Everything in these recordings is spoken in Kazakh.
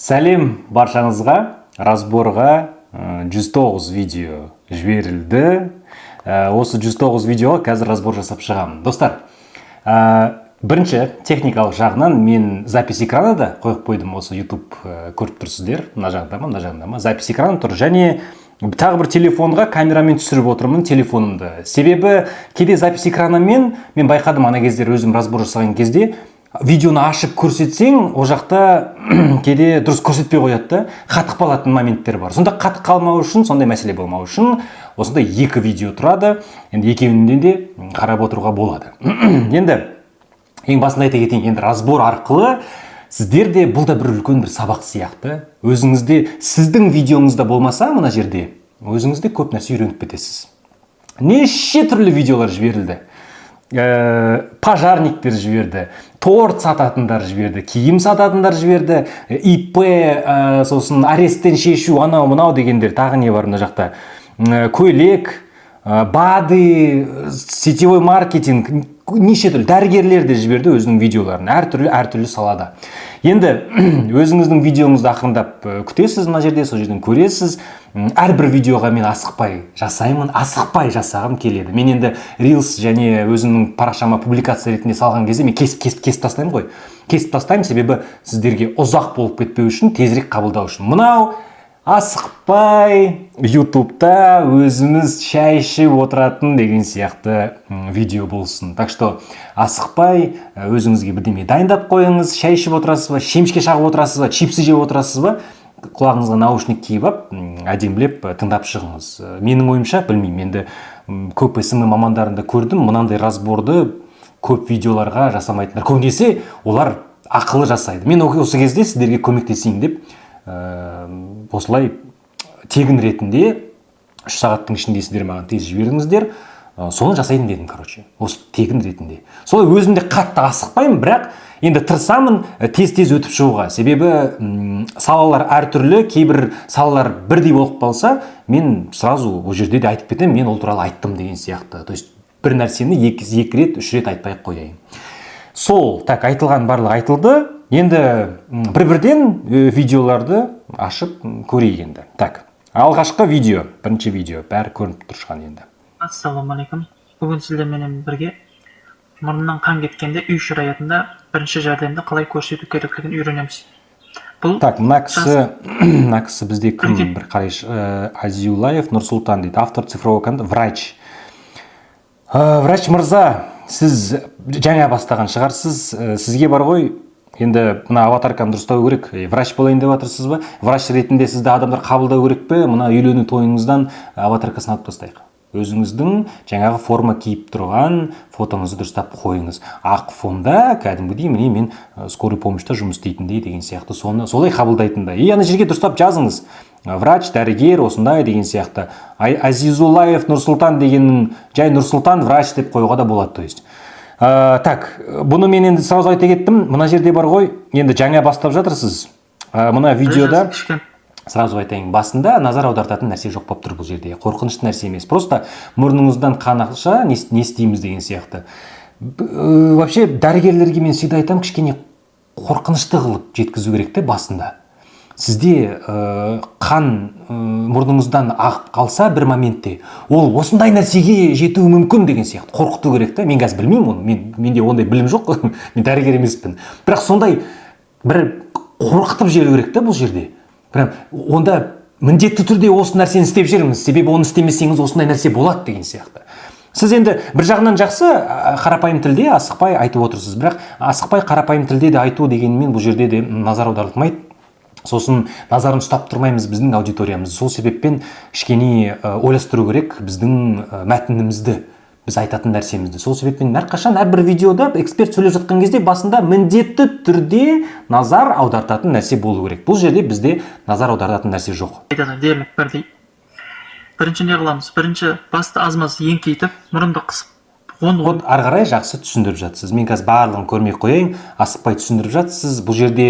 Сәлем баршаңызға, разборға 109 видео жіберілді. Осы 109 видеоға қазір разбор жасап шығамын. Достар, бірінші техникалық жағынан мен запись экраны да қойып қойдым. Осы YouTube көріп тұрсыздар, мына жағында ма, запись экраны тұр. Және тағы бір телефонға камерамен түсіріп отырмын телефонымды. Себебі кейде запись экранымен мен байқадым, ана кездер өзім разбор жасаған кезде видеоны ашып көрсетсең, о жақта кейде дұрыс көрсетпей қояды да, қатып қалатын моменттер бар. Сонда қатып қалмау үшін, сондай мәселе болмау үшін, осындай екі видео тұрады. Енді екеуінде де қарап отыруға болады. Енді ең басында айта кетейін, енді разбор арқылы сіздерде бұл да бір үлкен бір сабақ сияқты. Өзіңізде, сіздің видеоңызда болмаса мына жерде, өзіңізде көп нәрсе үйреніп кетесіз. Неше түрлі видеолар жіберілді. Пожарниктер жіберді, торт сататындар жіберді, киім сататындар жіберді, ИП, сосын аресттен шешу, анау мынау дегендер, тағы не бар мына жақта, көйлек, БАДы, сетевой маркетинг, неше түрлі дәрігерлер де жіберді өзінің видеоларын, әртүрлі салада. Енді өзіңіздің видеоңызды ақырындап күтесіз, мына жерде сол жерден көресіз. Әрбір видеоға мен асықпай жасаймын, асықпай жасағым келеді. Мен енді Reels және өзімнің парақшама публикация ретінде салған кезде мен кесіп тастаймын ғой. Кесіп тастаймын, себебі сіздерге ұзақ болып кетпеу үшін, тезірек қабылдау үшін. Мынау асықпай YouTube'та өзіміз шай ішіп отыратын деген сияқты видео болсын. Так что асықпай өзіңізге бірдеме дайындап қойыңыз, шай ішіп отырасыз ба, шемішке шағып отырасыз ба, чипсы жеп отырасыз ба, құлағыңызға наушник киіп алып, әдемілеп тыңдап шығыңыз. Менің ойымша, білмеймін, енді көп СМ мамандарында көрдім, мынандай разборды көп видеоларға жасамайтындар. Көбінесе олар ақылы жасайды. Мен осы кезде сіздерге көмектесейін деп осылай тегін ретінде 3 сағаттың ішінде сіздер маған тез жіберіңіздер, соны жасайын дедім, короче, осы тегін ретінде. Солай өзімде қатты асықпаймын, бірақ енді тырысамын тез өтіп шығуға. Себебі салалар әртүрлі, кейбір салалар бірдей болып қалса, мен сразу ол жерде де айтып кетемін, мен ол туралы айттым деген сияқты. То есть бір нәрсені екі рет, 3 рет айтпай қояйын. Сол, так, айтылған барлығы айтылды. Енді бір-бірден видеоларды ашып көрейік енді. Так, алғашқы видео, бірінші видео, бәрі көрініп тұрған енді. Ассалаумалейкум. Бүгін сіздермен бірге мұрнынан қан кеткенде үй шараятында бірінші жәрдемді қалай көрсету керектігін үйренеміз. Так, мына кісі бізде кім бір қарайш, Азиулаев Нұрсұлтан дейді, автор цифровой контент, врач. Врач мырза, сіз жаңа бастаған шығарсыз, сізге бар ғой, енді мына аватарканы дұрыстау керек, врач болайын деп жатырсыз ба? Врач ретінде сізді адамдар қабылдау керек пе? Мына үйлену тойыңыздан аватаркасын алып тастайық. Өзіңіздің жаңағы форма киіп тұрған фотоңызды дұрыстап қойыңыз. Ақ фонда кәдімгідей міне мен скорый помощьта жұмыс істейтіндей деген сияқты, солай қабылдайтындай. Ана жерге дұрыстап жазыңыз. Врач, дәрігер, осындай деген сияқты. Азизулаев Нұрсұлтан дегеннің жай Нұрсұлтан врач деп қоюға да болады, то есть. Так, бұны мен енді сразу айта кеттім. Мына жерде бар ғой, енді жаңа бастап жатырсыз. Мына видеода сразу айтайын, басында назар аудартатын нәрсе жоқ болып тұр бұл жерде. Қорқынышты нәрсе емес. Просто мұрныңыздан қан ақса, не істейміз деген сияқты. Вообще дәрігерлерге мен всегда айтамын, кішкене қорқынышты қылып жеткізу керек те басында. Сізде қан мұрныңыздан ағып қалса бір моментте, ол осындай нәрсеге жетуі мүмкін деген сияқты қорқыту керек те. Мен қазір білмеймін оны, менде ондай білім жоқ, мен дәрігер емеспін. Бірақ сондай бір қорқытып жіберу керек те бұл жерде. Прям онда міндетті түрде осы нәрсені істеп жүріңіз, себебі оны істемесеңіз осындай нәрсе болады деген сияқты. Сіз енді бір жағынан жақсы қарапайым тілде асықпай айтып отырсыз, бірақ асықпай қарапайым тілде де айту дегенмен бұл жерде де назар аударылмайды. Сосын назарын ұстап тұрмаймыз біздің аудиториямыз. Сол себеппен кішкене ойластыру керек біздің мәтінімізді, біз айтатын нәрсемізді. Сол себеппен әрқашан әрбір видеода эксперт сөйлеп жатқан кезде басында міндетті түрде назар аудартатын нәрсе болу керек. Бұл жерде бізде назар аудартатын нәрсе жоқ. Дерлік бірдей. Бірінші не қыламыз? Бірінші басты аз-маз еңкейтіп, мұрынды қысып вот ары қарай жақсы түсіндіріп жатсыз. Мен қазір барлығын көрмей қояйын, асықпай түсіндіріп жатсыз. Бұл жерде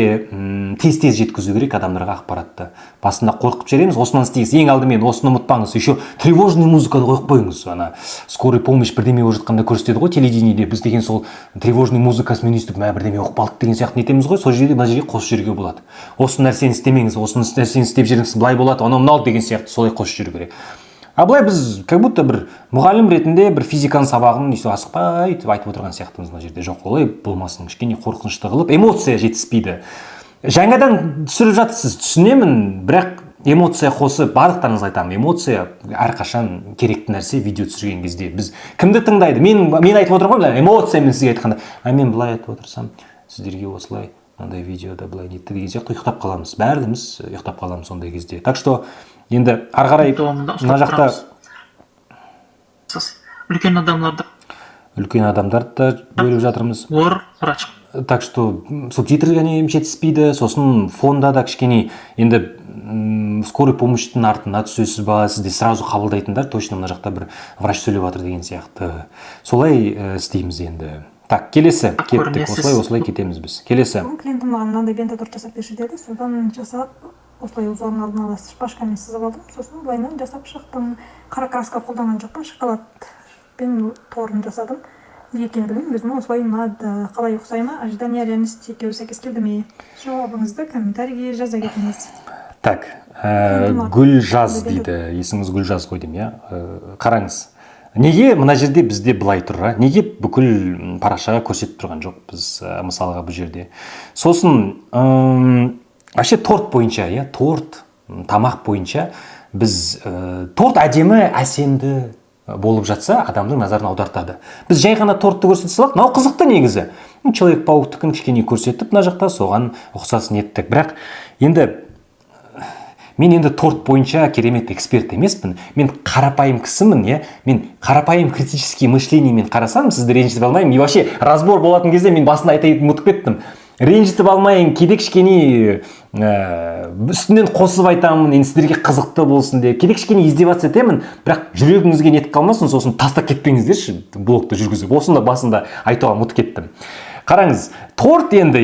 тез жеткізу керек адамдарға ақпаратты. Басында қорқып жібереміз, осынан істейсіз. Ең алдымен осыны ұмытпаңыз. Еще тревожный музыканы қойып қойыңыз. Ана скорый помощь бірдеме болып жатқанда көрсетеді ғой телевидениеде. Біз деген сол тревожный музыкасымен естіп, бірдеме оқып қалдық деген сияқты нетеміз ғой. Сол жерде мына жерге қосып жіберуге болады. Осы нәрсені істемеңіз, осы нәрсені істеп жүріңіз, былай болады, анау мынау деген сияқты солай қосып жүру керек. А былай біз как будто бір мұғалім ретінде бір физиканың сабағын асықпай айтып отырған сияқтымыз мына жерде. Жоқ, олай болмасын, кішкене қорқынышты қылып, эмоция жетіспейді. Жаңадан түсіріп жатсыз, түсінемін, бірақ эмоция қосып, барлықтарыңызға айтамын, эмоция әрқашан керекті нәрсе видео түсірген кезде. Біз кімді тыңдайды? Мен айтып отырмын ғой, эмоциямен сізге айтқанда, мен былай айтып отырсам, сіздерге осылай мынандай видеода былай нетті деген сияқты ұйықтап қаламыз. Бәріміз ұйықтап қаламыз сондай кезде. Так что енді ары қарай мына жақта үлкен адамдарды да бөліп жатырмыз. Лор, врач. Так что субтитр жетіспейді, сосын фонда да кішкене енді скорый помощьтың артына түсесіз ба, сізде сразу қабылдайтындар точно мына жақта бір врач сөйлеп жатыр деген сияқты. Солай істейміз енді. Так, келесі кеттік, осылай кетеміз біз. Келесі. Клиентім маған мынандай бентаторт жасап берші деді, содан жасап осылай ұзағын алдын ала шпажкамен сызып алдым, сосын былайынан жасап шықтым. Қара краска қолданған жоқпын, шоколадпен торын жасадым. Неге екенін білмеймін, өзіме осылай ұнады. Қалай ұқсай ма, ожидание реальности екеуі сәйкес келді ме? Жауабыңызды комментарийге жаза кетіңіз. Так, Гүлжаз дейді, есіңіз Гүлжаз қой деймін, қараңыз. Неге мына жерде бізде былай тұр, неге бүкіл парақшаға көрсетіп тұрған жоқ біз мысалға бұл жерде. Сосын вообще торт бойынша, торт, тамақ бойынша біз торт әдемі, әсемді болып жатса, адамның назарын аудартады. Біз жай ғана тортты көрсете салақ, мынау қызықты негізі. Человек-пауктікін кішкене көрсетіп, мына жақта соған ұқсасын еттік. Бірақ мен енді торт бойынша керемет эксперт емеспін. Мен қарапайым кісімін, мен қарапайым критический мышлениемен қарасам, сізді ренжітіп алмаймын. И вообще разбор болатын кезде мен басында айтайын ұмытып кеттім. Ренжітіп алмайын, кейде кішкене үстінен қосып айтамын, енді сіздерге қызықты болсын деп. Кейде кішкене издеваться етемін, бірақ жүрегіңізге нетіп қалмасын, сосын тастап кетпеңіздерші блогты жүргізіп. Осында басында айтуға ұмытып кеттім. Қараңыз, торт енді,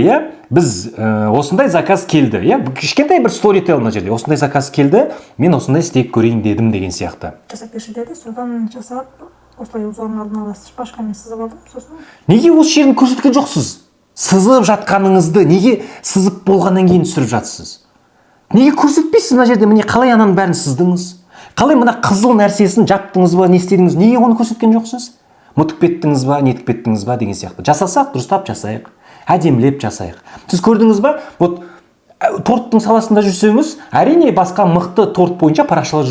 біз осындай заказ келді, кішкентай бір сторител мына жерде. Осындай заказ келді, мен осындай істеп көрейін дедім деген сияқты. Жасап берші деді, содан жасап, осылай ұзағын алдын ала шпажкамен сызып алдым, сосын. Неге осы жерін көрсеткен жоқсыз? Сызып жатқаныңызды неге сызып болғаннан кейін түсіріп жатсыз? Неге көрсетпейсіз мына жерде? Міне қалай ананың бәрін сыздыңыз? Қалай мына қызыл нәрсесін жаптыңыз ба, не істедіңіз? Неге оны көрсеткен жоқсыз? Мұтып кеттіңіз ба, нетіп кеттіңіз ба деген сияқты. Жасасақ, дұрыстап жасайық, әдемілеп жасайық. Сіз көрдіңіз ба? Вот торттың саласында жүрсеңіз, әрине басқа мықты торт бойынша парақшалар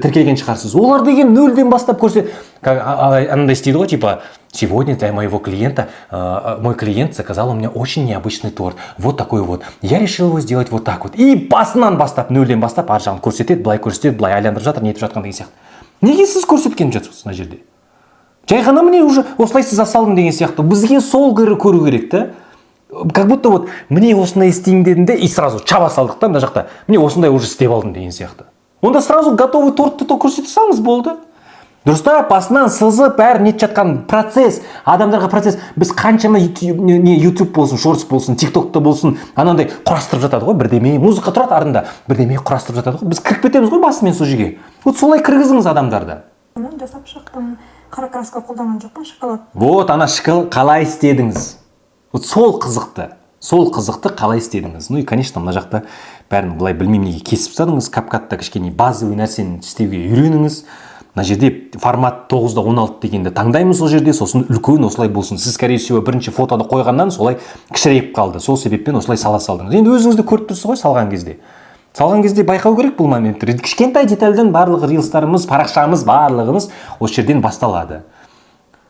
тіркелген шығарсыз. Олар деген нөлден бастап көрсе, анандай істейді ғой, типа, сегодня для моего клиента, мой клиент заказал у меня очень необычный торт. Вот такой вот. Я решил его сделать вот так вот. И басынан бастап, нөлден бастап, ар жағын көрсетеді, былай айландырып жатыр, нетіп жатқан деген сияқты. Неге сіз көрсеткен жатсыз мына жерде? Жай ғана міне уже осылай сіз жасалдым деген сияқты. Бізге сол көру керек та. Как будто вот мне осындай істейін дедім де, и сразу чаба салдық та мына жақта. Мне осындай уже істеп алдым деген сияқты. Онда сразу готовый тортты көрсете салыңыз болды. Дұрыстап, басынан сызып, бәрі нетіп жатқан процесс, адамдарға процесс. Біз қаншама YouTube болсын, Shorts болсын, TikTok'та болсын, анандай құрастырып жатады ғой, бірдеме, музыка тұрады артында, бірдеме құрастырып жатады ғой. Біз кіріп кетеміз ғой басымен сол жерге. Вот солай кіргізіңіз адамдарды. Жасап шықтым, қара краска қолданған жоқпын, шоколад. Вот, ана шоколад қалай істедіңіз? Вот сол қызықты қалай істедіңіз? Ну и, конечно, мына жақта бәрін былай білмеймін неге кесіп тастадыңыз, капкатта кішкене базовый нәрсені істеуге үйреніңіз. Мына жерде формат 9:16 дегенді таңдаймыз сол жерде, сосын үлкен осылай болсын. Сіз, скорее всего, бірінші фотоны қойғаннан солай кішірейіп қалды. Сол себеппен осылай сала салдыңыз. Енді өзіңізді көріп тұрсыз ғой салған кезде. Салған кезде байқау керек бұл моментті. Кішкентай детальден барлығы рилстарымыз, парақшамыз, барлығымыз осы жерден басталады.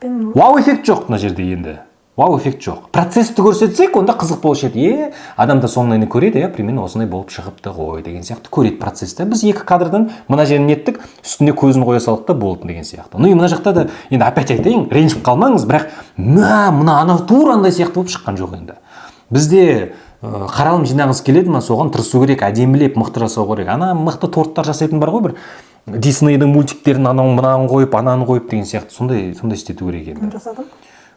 Вау эффект жоқ мына жерде енді. Вау эффект жоқ. Процессті көрсетсек, онда қызық болушы еді. Адамда соңынан көреді, примерно осындай болып шығыпты ғой деген сияқты көреді процессті. Біз екі кадрдан мына жерін неттік, үстіне көзін қоя салдық та болды деген сияқты. Ну и мына жақта да енді опять айтайын, ренжіп қалмаңыз, бірақ мына анау тура андай сияқты болып шыққан жоқ енді. Бізде қаралым жинағыңыз келеді ма, соған тырысу керек, әдемілеп, мықты жасау керек. Ана мықты торттар жасайтын бар ғой бір Диснейдің мультиктерін мынауын қойып ананы қойып деген сияқты сондай істету керек енді. жасадым.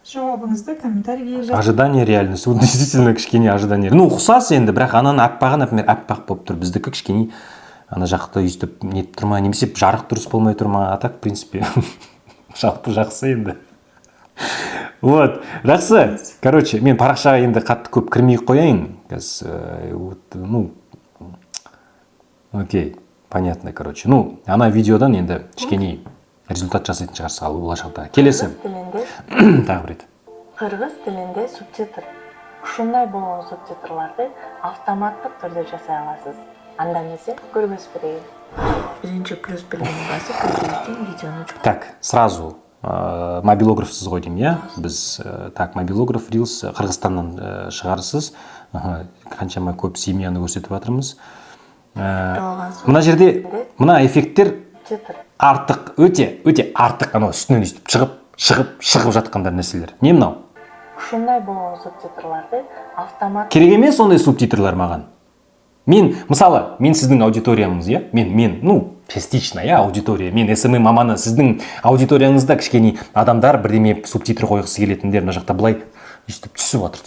Жауабыңызды комментарийге жазып. Ожидание реальность. Вот действительно кішкене ожидание. Ну ұқсас енді, бірақ ананың аппағы, например, аппақ болып тұр. Біздікі кішкене ана жақта өйстіп нетіп тұр ма, немесе жарық дұрыс болмай тұр ма, а так в принципе жалпы жақсы енді. Вот, жақсы. Короче, мен парақшаға енді қатты көп кірмей қояйын. Ну, окей, понятно, короче. Ну, ана видеодан енді кішкене результат жасайтын шығарсыз ал болашақта. Келесі. Тағы бір рет. Қырғыз тілінде субтитр. Ушундай болгон субтитрларды автоматтык түрдө жасай аласыз. Анда эмесе көргөзүп берейин. Биринчи плюс белгини басып көрсөтүлгөн видеону. Так, сразу мобилографсыз ғой деймін, иә? Біз так, мобилограф Reels Қырғызстаннан шығарсыз. Қаншама көп семьяны көрсетіп жатырмыз. Мына жерде мына эффекттер артық, өте артық, анау үстінен өйстіп шығып жатқандар нәрселер. Не мынау? Ушундай болгон субтитрларды автомат. Керек емес сондай субтитрлар маған. Мен сіздің аудиториямыз, иә? Ну, частично, иә, аудитория. Мен SMM маманы, сіздің аудиторияңызда кішкене адамдар бірдеме субтитр қойғысы келетіндер мына жақта былай өйстіп түсіп жатыр.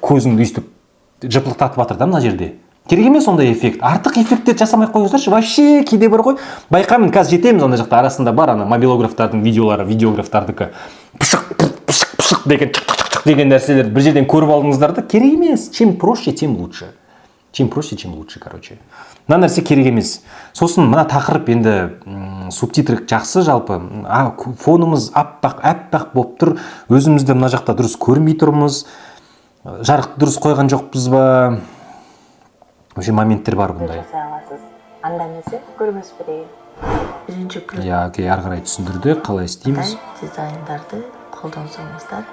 Көзіңді өйстіп жыпылықтатып жатыр да мына жерде. Керек емес ондай эффект. Артық эффекттер жасамай қойыңыздаршы. Вообще кейде бар ғой. Байқаймын, қазір жетеміз ана жақта арасында бар ана мобилографтардың видеолары, видеографтардікі. Пышық деген нәрселер бір жерден көріп алдыңыздар да, керек емес. Чем проще, тем лучше. Чем проще, тем лучше, короче. Мына нәрсе керек емес. Сосын мына тақырып енді субтитр жақсы жалпы. Фонымыз аппақ болып тұр. Өзімізді мына жақта дұрыс көрмей тұрмыз. Жарықты дұрыс қойған жоқпыз ба? Вообще моменттер бар бұндай. Анда эмесе көргөзүп берейин. Биринчи плюс. Я, окей, ары қарай түсіндірді, қалай істейміз. Дизайндарды колдонсоңуздар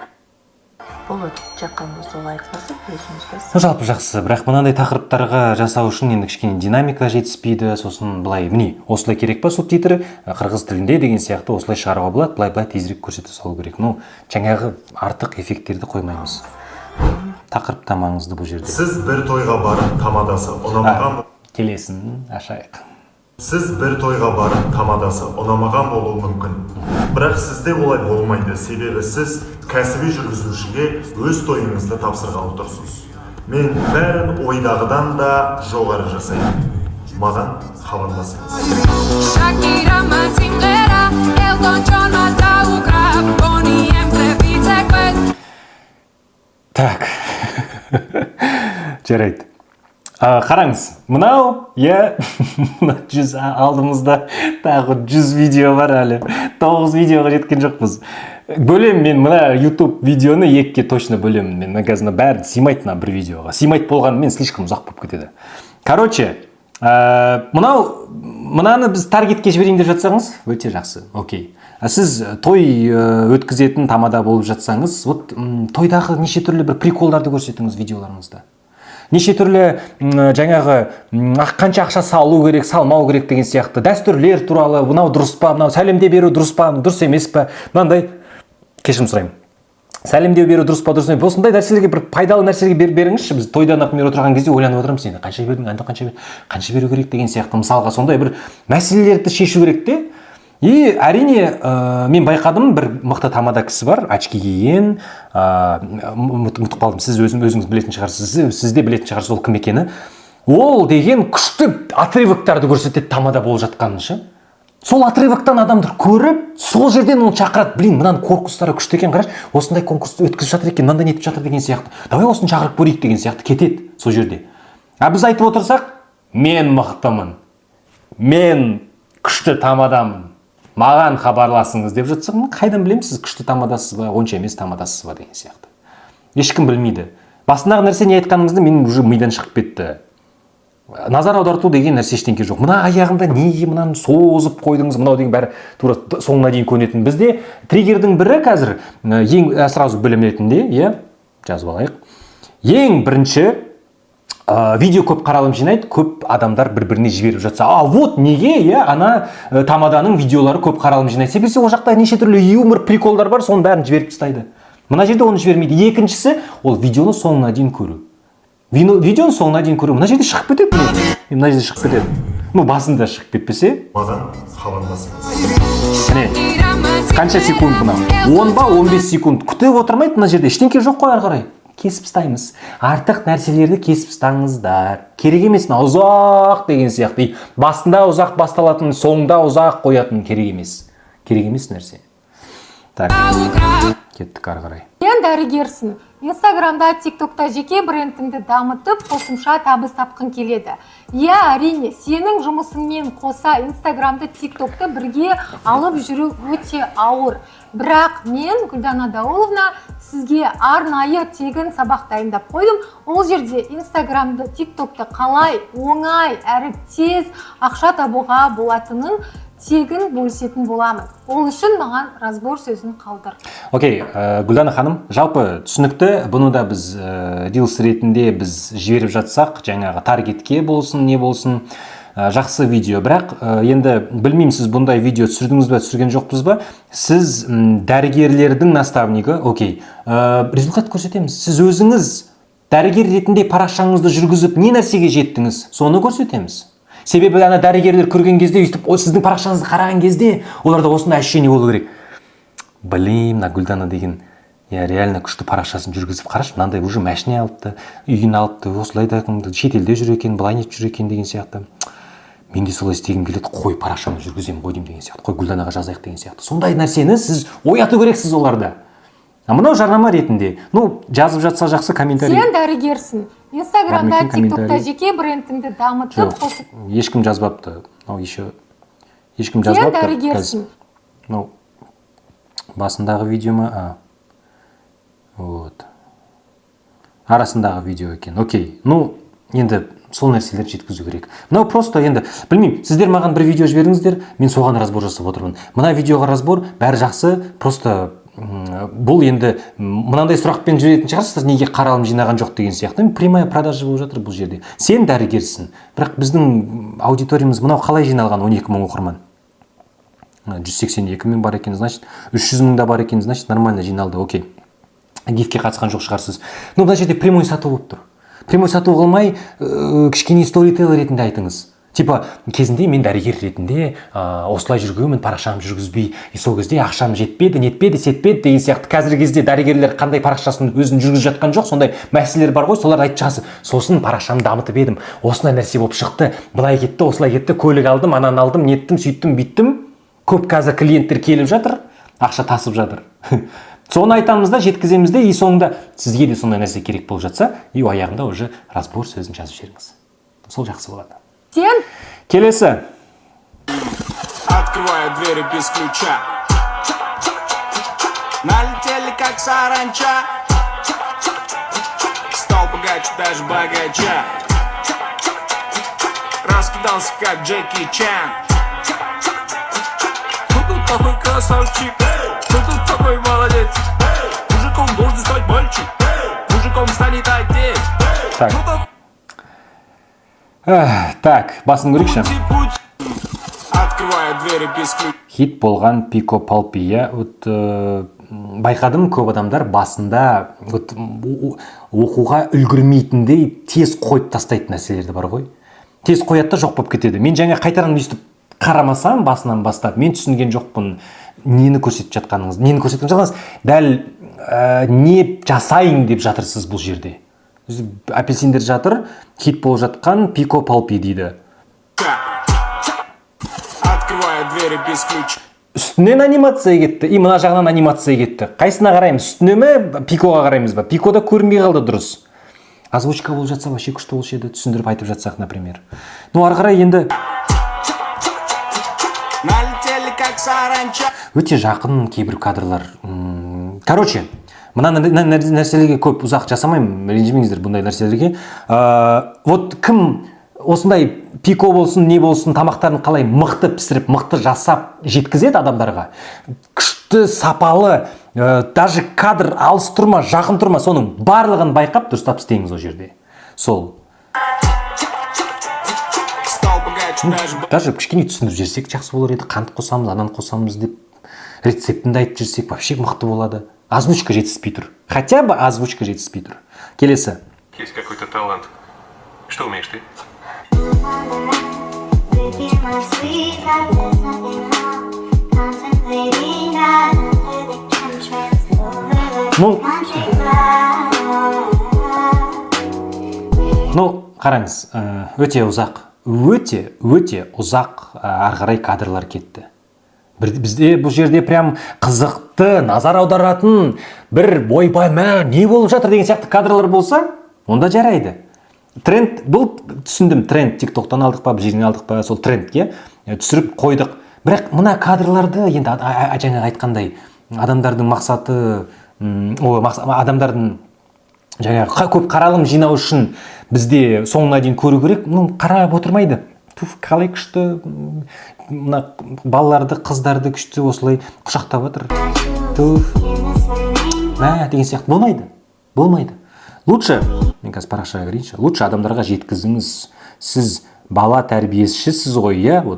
болот. Жаккан болсо лайк басып, өзүңүзгө. Жалпы жақсы, бірақ мынандай тақырыптарға жасау үшін енді кішкене динамика жетіспейді. Сосын былай, міне, осылай керек па субтитрі, қырғыз тілінде деген сияқты осылай шығаруға болады, былай тезірек көрсете салу керек. Ну, жаңағы артық эффекттерді қоймаймыз. Тақырып та маңызды бұл жерде. Сіз бір тойға барып тамадасы ұнамаған. Келесін ашайық. Сіз бір тойға барып тамадасы ұнамаған болуы мүмкін. Бірақ сізде олай болмайды, себебі сіз кәсіби жүргізушіге өз тойыңызды тапсырғалы тұрсыз. Мен бәрін ойдағыдан да жоғары жасаймын. Маған хабарласыңыз. Так, жарайды. Қараңыз, мынау, алдымызда тағы 100 видео бар әлі. 9 видеоға жеткен жоқпыз. Бөлем мен мына YouTube видеоны екке точно бөлем. Мен қазір бәрін сыймайды бір видеоға. Сыймайды болғанымен слишком ұзақ болып кетеді. Короче, мынаны біз таргетке жіберейін деп жатсаңыз, өте жақсы. Окей. Сіз той өткізетін тамада болып жатсаңыз, вот тойдағы неше түрлі бір приколдарды көрсетіңіз видеоларыңызда. Неше түрлі жаңағы қанша ақша салу керек, салмау керек деген сияқты дәстүрлер туралы, мынау дұрыс па, мынау сәлемде беру дұрыс па, дұрыс емес па, мынандай, кешірім сұраймын. Сәлемдеу беру дұрыс па, дұрыс емес. Осындай нәрселерге бір пайдалы нәрселерге беріңізші. Біз тойда, например, отырған кезде ойланып отырамыз, енді қанша бердің, қанша беру керек деген сияқты мысалға сондай бір мәселелерді шешу керек те. И әрине мен байқадым, бір мықты тамада кісі бар, очки киген, ұмытып қалдым, сіз өзіңіз білетін шығарсыз, сіз де білетін шығарсыз ол кім екені. Ол деген күшті отрывоктарды көрсетеді тамада болып жатқанын ше. Сол отрывоктан адамдар көріп, сол жерден оны шақырады. Блин, мынаның корпустары күшті екен, қараш, осындай конкурсты өткізіп жатыр екен, мынандай нетіп жатыр деген сияқты. Давай осыны шақырып көрейік деген сияқты кетеді сол жерде. А біз айтып отырсақ, мен мықтымын, мен күшті тамадамын, маған хабарласыңыз деп жатсақ, қайдан білеміз сіз күшті тамадасыз ба, онша емес тамадасыз ба деген сияқты. Ешкім білмейді. Басындағы нәрсе не айтқаныңызды менің уже мидан шығып кетті. Назар аударту деген нәрсе ештеңке жоқ. Мына аяғында неге мынаны созып қойдыңыз, мынау деген бәрі тура соңына дейін көнетін. Бізде триггердің бірі қазір ең сразу білімретінде, жазып алайық. Ең бірінші видео көп қаралым жинайды, көп адамдар бір-біріне жіберіп жатса, вот неге, ана тамаданың видеолары көп қаралым жинайды. Себебі ол жақта неше түрлі юмор, приколдар бар, соның бәрін жіберіп тастайды. Мына жерде оны жібермейді. Екіншісі, ол видеоны соңына дейін көру. Видеоны соңына дейін көру. Мына жерде шығып кетеді. Мына жерде шығып кетеді. ну басында шығып кетпесе маған хабарласыңыз. міне қанша секунд мынау 10 ба 15 секунд күтіп отырмайды мына жерде ештеңке жоқ қой ары қарай кесіп тастаймыз артық нәрселерді кесіп тастаңыздар керек емес мына ұзақ деген сияқты басында ұзақ басталатын соңында ұзақ қоятын керек емес нәрсе так кеттік ары қарай сен дәрігерсің инстаграмда тиктокта жеке брендіңді дамытып қосымша табыс тапқың келеді иә әрине сенің жұмысыңмен қоса инстаграмды тиктокты бірге алып жүру өте ауыр бірақ мен Гүлдана Дауловна сізге арнайы тегін сабақ дайындап қойдым ол жерде инстаграмды тиктокты қалай оңай әрі тез ақша табуға болатынын тегін бөлісетін боламын. Ол үшін маған разбор сөзін қалдыр. Окей, Гүлдана ханым, жалпы түсінікті, бұны да біз рилс ретінде біз жіберіп жатсақ, жаңағы таргетке болсын, не болсын, жақсы видео. Бірақ енді білмеймін, сіз бұндай видео түсірдіңіз бе, түсірген жоқпыз ба? Сіз дәрігерлердің наставнигі, окей, результат көрсетеміз. Сіз өзіңіз дәрігер ретінде парақшаңызды жүргізіп, не нәрсеге жеттіңіз, соны көрсетеміз. Себебі ана дәрігерлер көрген кезде өйстіп сіздің парақшаңызды қараған кезде оларда осындай ощущение болу керек. Блин, мына Гүлдана деген реально күшті парақшасын жүргізіп қарашы, мынандай уже машина алыпты, үйін алыпты, осылай да шетелде жүр екен, былай не жүр екен деген сияқты. Мен де солай істегім келеді, қой парақшамды жүргіземін ғой деген сияқты, қой Гүлданаға жазайық деген сияқты. Сондай нәрсені сіз ояту керексіз оларда. Мынау жарнама ретінде. Ну, жазып жатса жақсы комментарий. Сен дәрігерсің. Инстаграмда, тиктокта жеке брендіңді дамытып қосып. Ешкім жазбапты. Ешкім жазбапты. Сен дәрігерсің. Ну, басындағы видео ма? Вот. Арасындағы видео екен. Окей. Ну, енді сол нәрселер жеткізу керек. Мынау просто енді, білмеймін, сіздер маған бір видео жіберіңіздер, мен соған разбор жасап отырмын. Мына видеоға разбор, бәрі жақсы, просто бұл енді мынандай сұрақпен жіберетін шығарсыздар, неге қаралым жинаған жоқ деген сияқты. Прямая продажа болып жатыр бұл жерде. Сен дәрігерсің, бірақ біздің аудиториямыз мынау қалай жиналған 12 мың оқырман. 182 мың бар екен, значит, 300 мың да бар екен, значит, нормально жиналды, окей. Гифке қатысқан жоқ шығарсыз. Но бұл жерде прямой сату болып тұр. Прямой сату қылмай, кішкене сторителлер ретінде айтыңыз. Типа, кезінде мен дәрігер ретінде осылай жүргенмін, парақшамды жүргізбей, сол кезде ақшам жетпеді, нетпеді, сетпеді деген сияқты. Қазіргі кезде дәрігерлер қандай парақшасын өзін жүргізіп жатқан жоқ, сондай мәселелер бар ғой, соларды айтып шығасыз. Сосын парақшамды дамытып едім, осындай нәрсе болып шықты, былай кетті, осылай кетті, көлік алдым, ананы алдым, неттім, сөйттім, бүйттім. Көп қазір клиенттер келіп жатыр, ақша тасып жатыр. Соны айтамыз да, жеткіземіз де, и соңында сізге де сондай нәрсе керек болып жатса, и аяғында уже разбор сөзін жазып жіберіңіз. Сол жақсы болады. Сен? Келесі. Открываю двери без ключа. Налетели как саранча. Стал богаче даже богача. Раскидался как Джеки Чан. Кто тут такой красавчик? Кто тут такой молодец? Мужиком должен стать мальчик. Мужиком станет отец. Так. Так, басын көрейікші. Хит болған Пико Палпия. Байқадым, көп адамдар басында оқуға үлгірмейтіндей тез қойып тастайтын нәрселерді бар ғой. Тез қоятта жоқ болып кетеді. Мен жаңа қайтадан өйстіп қарамасам басынан бастап, мен түсінген жоқпын нені көрсетіп жатқаныңыз. Нені көрсетіп жатқаныңыз, дәл не жасайын деп жатырсыз бұл жерде. Апельсиндер жатыр, хит болып жатқан Пико Палпи дейді. Үстінен анимация кетті, и мына жағынан анимация кетті. Қайсына қараймыз? Үстіне ме, Пикоға қараймыз ба? Пикода көрінбей қалды дұрыс. Озвучка болып жатса, вообще күшті болушы еді, түсіндіріп айтып жатсақ, например. Ну, ары қарай енді өте жақын кейбір кадрлар. Короче, мына нәрселерге көп ұзақ жасамаймын, ренжімеңіздер бұндай нәрселерге. Вот кім осындай Пико болсын, не болсын, тамақтарын қалай мықты пісіріп, мықты жасап жеткізеді адамдарға. Күшті, сапалы, даже кадр алыс тұрма, жақын тұрма, соның барлығын байқап дұрыстап істеңіз ол жерде. Сол. Даже кішкене түсіндіріп жерсек жақсы болар еді, қант қосамыз, ананы қосамыз деп рецептінді айтып жүрсек, вообще мықты болады. Озвучка жетіспей тұр. Хотя бы озвучка жетіспей тұр. Келесі. Есть какой-то талант. Что умеешь ты? Ну, қараңыз, өте ұзақ ары қарай кадрлар кетті. Бізде бұл жерде прям қызықты, назар аударатын, бір ойбай, не болып жатыр деген сияқты кадрлар болса, онда жарайды. Тренд, бұл түсіндім, тренд, тиктоктан алдық па, бір жерден алдық па, сол трендке түсіріп қойдық. Бірақ мына кадрларды, енді жаңа айтқандай, адамдардың мақсаты, адамдардың жаңағы көп қаралым жинау үшін бізде соңына дейін көру керек, қарап отырмайды. Туф, қалай күшті, мына балаларды, қыздарды күшті осылай құшақтап отыр. Туф, деген сияқты болмайды. Лучше, мен қазір парақшаға кірейінші, лучше адамдарға жеткізіңіз. Сіз бала тәрбиесішісіз ғой,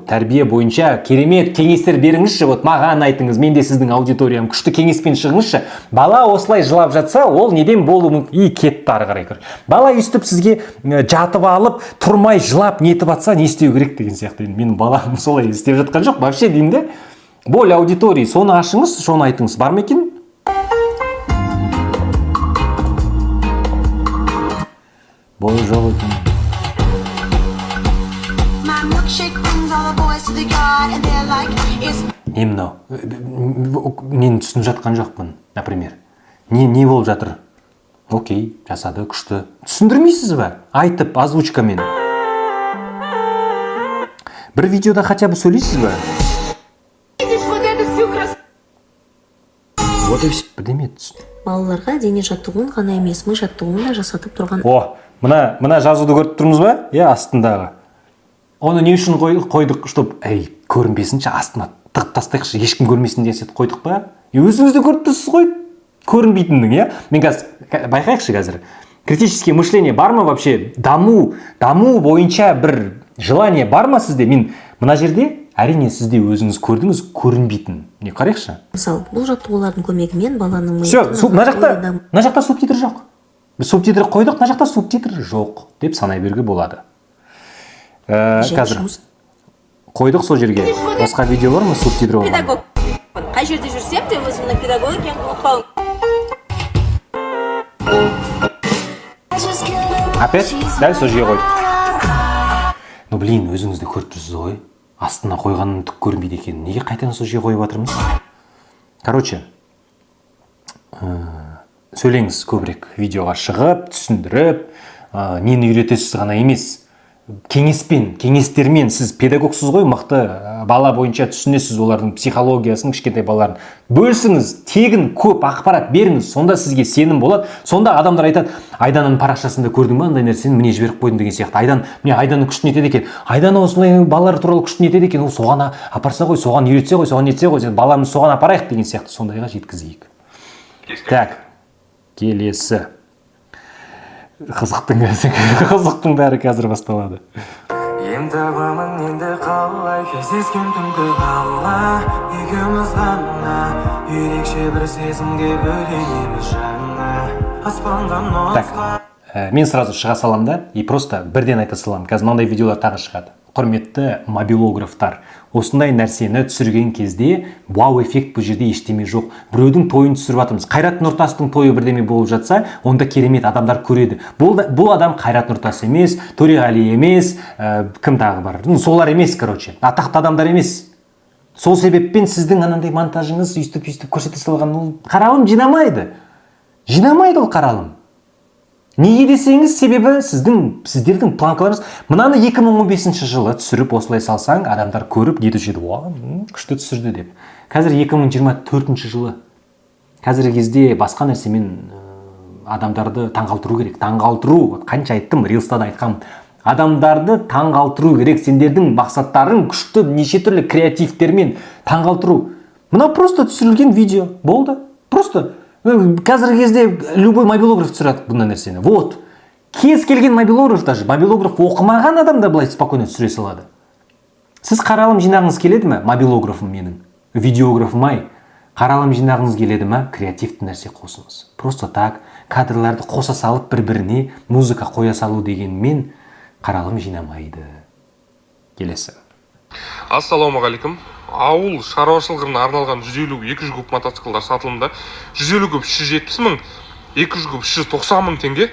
тәрбие бойынша керемет кеңестер беріңізші, маған айтыңыз, мен де сіздің аудиториям күшті кеңеспен шығыңызшы. Бала осылай жылап жатса, ол неден болуы мүмкін? Кетті ары қарай. Бала өйстіп сізге жатып алып, тұрмай жылап нетіп атса, не істеу керек деген сияқты. Менің балам солай істеп жатқан жоқ. Вообще деймін де, боль аудитории, соны ашыңыз, соны айтыңыз. Бар ма екен? Бол жол екен. Не мынау? Мен түсініп жатқан жоқпын, например. Не болып жатыр? Окей, жасады, күшті. Түсіндірмейсіз бе? Айтып, озвучкамен. Бір видеода хотя бы сөйлейсіз бе? Вот и все. Бірдеме түсін. Балаларға дене жаттығуын ғана емес, ми жаттығуын да жасатып тұрған. Мына жазуды көріп тұрмыз ба? Астындағы. Оны не үшін қойдық, чтоб көрінбесінші, астына тығып тастайықшы, ешкім көрмесін деген сияқты қойдық па? Өзіңізді көріп тұрсыз ғой, көрінбейтіндің, Мен байқайықшы қазір. Критическое мышление бар ма вообще? Даму бойынша бір желание бар ма сізде? Мен мына жерде, әрине сізде өзіңіз көрдіңіз, көрінбейтін. Не қарайықшы? Мысалы, бұл жаттығулардың көмегімен баланың Все, мына жақта субтитр жоқ. Біз субтитр қойдық, мына жақта субтитр жоқ деп санай беруге болады. Қазір қойдық сол жерге. Басқа видео бар ма субтитр болған? Педагог. Қай жерде жүрсем де өзімнің педагог екенін ұмытпауым. Опять? Дәл сол жерге қойдық. Өзіңізді көріп тұрсыз ғой. Астына қойғанның түк көрінбейді екен. Неге қайтадан сол жерге қойып жатырмыз? Короче, сөйлеңіз көбірек, видеоға шығып, түсіндіріп, нені үйретесіз ғана емес. Кеңестермен сіз педагогсыз ғой, мықты бала бойынша түсінесіз олардың психологиясын, кішкентай балаларын. Бөлсіңіз, тегін көп ақпарат беріңіз, сонда сізге сенім болады. Сонда адамдар айтады, Айданың парақшасында көрдің ба андай нәрсені, міне жіберіп қойдым деген сияқты. Айданың күшін етеді екен. Айданы осылай балалар туралы күшін етеді екен. Ол соған апарса ғой, соған үйретсе ғой, соған етсе ғой, баламыз соған апарайық деген сияқты сондайға жеткізейік. Так, келесі. Қызықтың бәрі қазір басталады. Енді ғамын енді қалай кездескен түнгі ғала екеуміз ғана ерекше бір сезімге бөленеміз жаңа аспанға нұсқа. Мен сразу шыға салам да, и просто бірден айта салам. Қазір мынандай видеолар тағы шығады. Құрметті мобилографтар, осындай нәрсені түсірген кезде вау эффект бұл жерде ештеме жоқ. Біреудің тойын түсіріп жатырмыз. Қайрат Нұртастың тойы бірдеме болып жатса, онда керемет адамдар көреді. Бұл адам Қайрат Нұртас емес, Төреғали емес, кім тағы бар? Солар емес, короче. Атақты адамдар емес. Сол себеппен сіздің анандай монтажыңыз үйстіп көрсете салған, ол қаралым жинамайды. Жинамайды ол қаралым. Неге десеңіз, себебі сіздердің планкаларыңыз, мынаны 2015 жылы түсіріп осылай салсаң, адамдар көріп нетуші еді, күшті түсірді деп. Қазір 2024 жылы. Қазіргі кезде басқа нәрсемен адамдарды таңғалтыру керек. Таңғалтыру, қанша айттым, рилста да айтқам. Адамдарды таңғалтыру керек. Сендердің мақсаттарың күшті неше түрлі креативтермен таңғалтыру. Мына просто түсірілген видео болды. Просто қазіргі кезде любой мобилограф түсіреді бұндай нәрсені. Вот. Кез келген мобилограф, даже мобилограф оқымаған адам да былай спокойно түсіре салады. Сіз қаралым жинағыңыз келеді ме? Мобилографым менің. Видеографым қаралым жинағыңыз келеді ме? Креативті нәрсе қосыңыз. Просто так, кадрларды қоса салып бір-біріне музыка қоя салу дегенмен қаралым жинамайды. Келесі. Ассалаумағалейкум. Ауыл шаруашылығына арналған 150-200 куб мотоциклдар сатылымда. 150 куб 370 мың, 200 куб 390 мың теңге.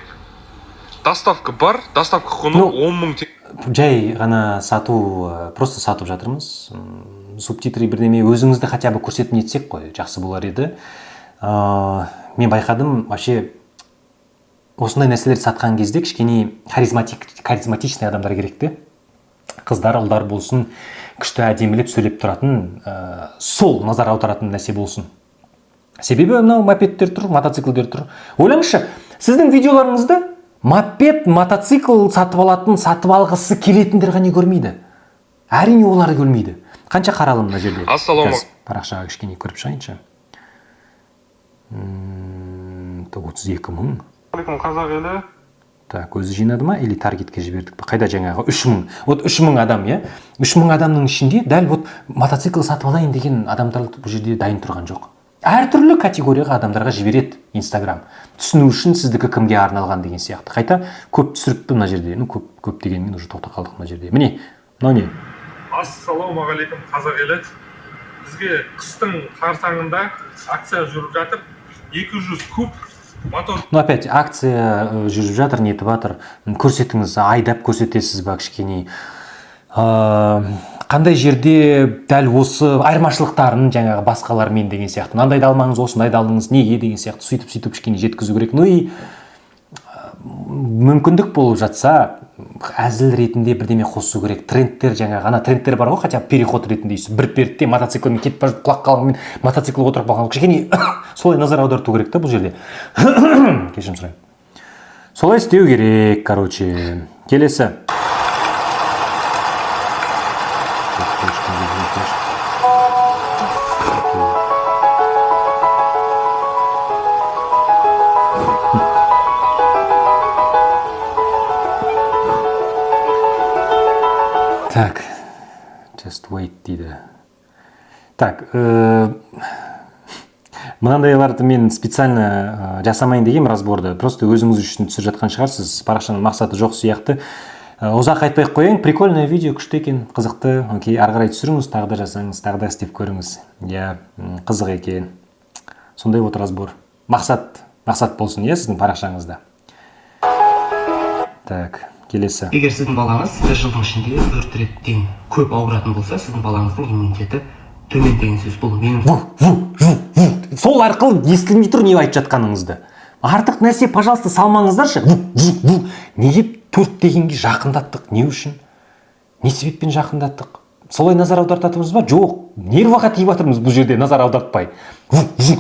Доставка бар, доставка құны 10 мың теңге. Жай ғана сату, просто сатып жатырмыз. Субтитры бірдеме өзіңізді хотя бы көрсетіп нетсек қой, жақсы болар еді. Мен байқадым, вообще осындай нәрселерді сатқан кезде кішкене харизматичный адамдар керекті. Қыздар, ұлдар болсын, күшті әдемілеп сөйлеп тұратын, сол назар аударатын нәрсе болсын. Себебі мынау мопедтер тұр, мотоциклдер тұр. Ойлаңызшы, сіздің видеоларыңызды мопед, мотоцикл сатып алатын, сатып алғысы келетіндер ғана көрмейді. Әрине оларды көрмейді. Қанша қаралым мына жерде? Ассалаумағалейкум. Парақшаға кішкене көріп шығайыншы. 32 мың. Қазақ елі. Так, өзі жинады ма или таргетке жібердік пе? Қайда жаңағы 3 мың. Вот 3 мың адам, я? 3 мың адамның ішінде дәл вот мотоцикл сатып алайын деген адамдар бұл жерде дайын тұрған жоқ. Әртүрлі категорияға адамдарға жібереді Instagram. Түсіну үшін сіздікі кімге арналған деген сияқты. Қайта көп түсіріпті мына жерде. Ну, көп дегенмен уже тоқта қалдық мына жерде. Міне, мынау не? Ассалаумағалейкум қазақ елі. Бізге қыстың қарсаңында акция жүріп жатыр. 200 куб мотор. Ну, опять акция жүріп жатыр, нетіп жатыр. Көрсетіңіз, айдап көрсетесіз ба кішкене. Қандай жерде дәл осы айырмашылықтарын жаңағы басқалармен деген сияқты. Мынандай да алмаңыз, осындай да алдыңыз, неге деген сияқты сөйтіп кішкене жеткізу керек. Ну и мүмкіндік болып жатса, әзіл ретінде бірдеме қосу керек. Трендтер жаңағы, ана трендтер бар ғой, хотя переход ретінде бір пердте мотоциклмен кетіп бара жатып құлап қалғанмен мотоцикл отырып қалған. Кішкене солай назар аударту керек та бұл жерде. Кешірім сұраймын. Солай істеу керек, короче. Келесі. Так, just wait дейді. Так, мынандайларды мен специально жасамайын деген разборды. Просто өзіңіз үшін түсіріп жатқан шығарсыз. Парақшаның мақсаты жоқ сияқты. Ұзақ айтпай қояйын, прикольный видео, күшті екен, қызықты. Окей, ары қарай түсіріңіз, тағы да жасаңыз, тағы да істеп көріңіз. Я, қызық екен. Сондай вот разбор. Мақсат болсын, я сіздің парақшаңызда. Так, келесі. Егер сіздің балаңыз бір жылдың ішінде 4 реттен көп ауыратын болса, сіздің балаңыздың иммунитеті төмен деген сөз. Бұл менің сол арқылы естілмей тұр не айтып жатқаныңызды. Артық нәрсе, пожалуйста, салмаңыздаршы. Неге 4 дегенге жақындаттық? Не үшін? Не себеппен жақындаттық? Солай назар аудартатымыз ба? Жоқ. Нерваға тиіп жатырмыз бұл жерде назар аудартпай.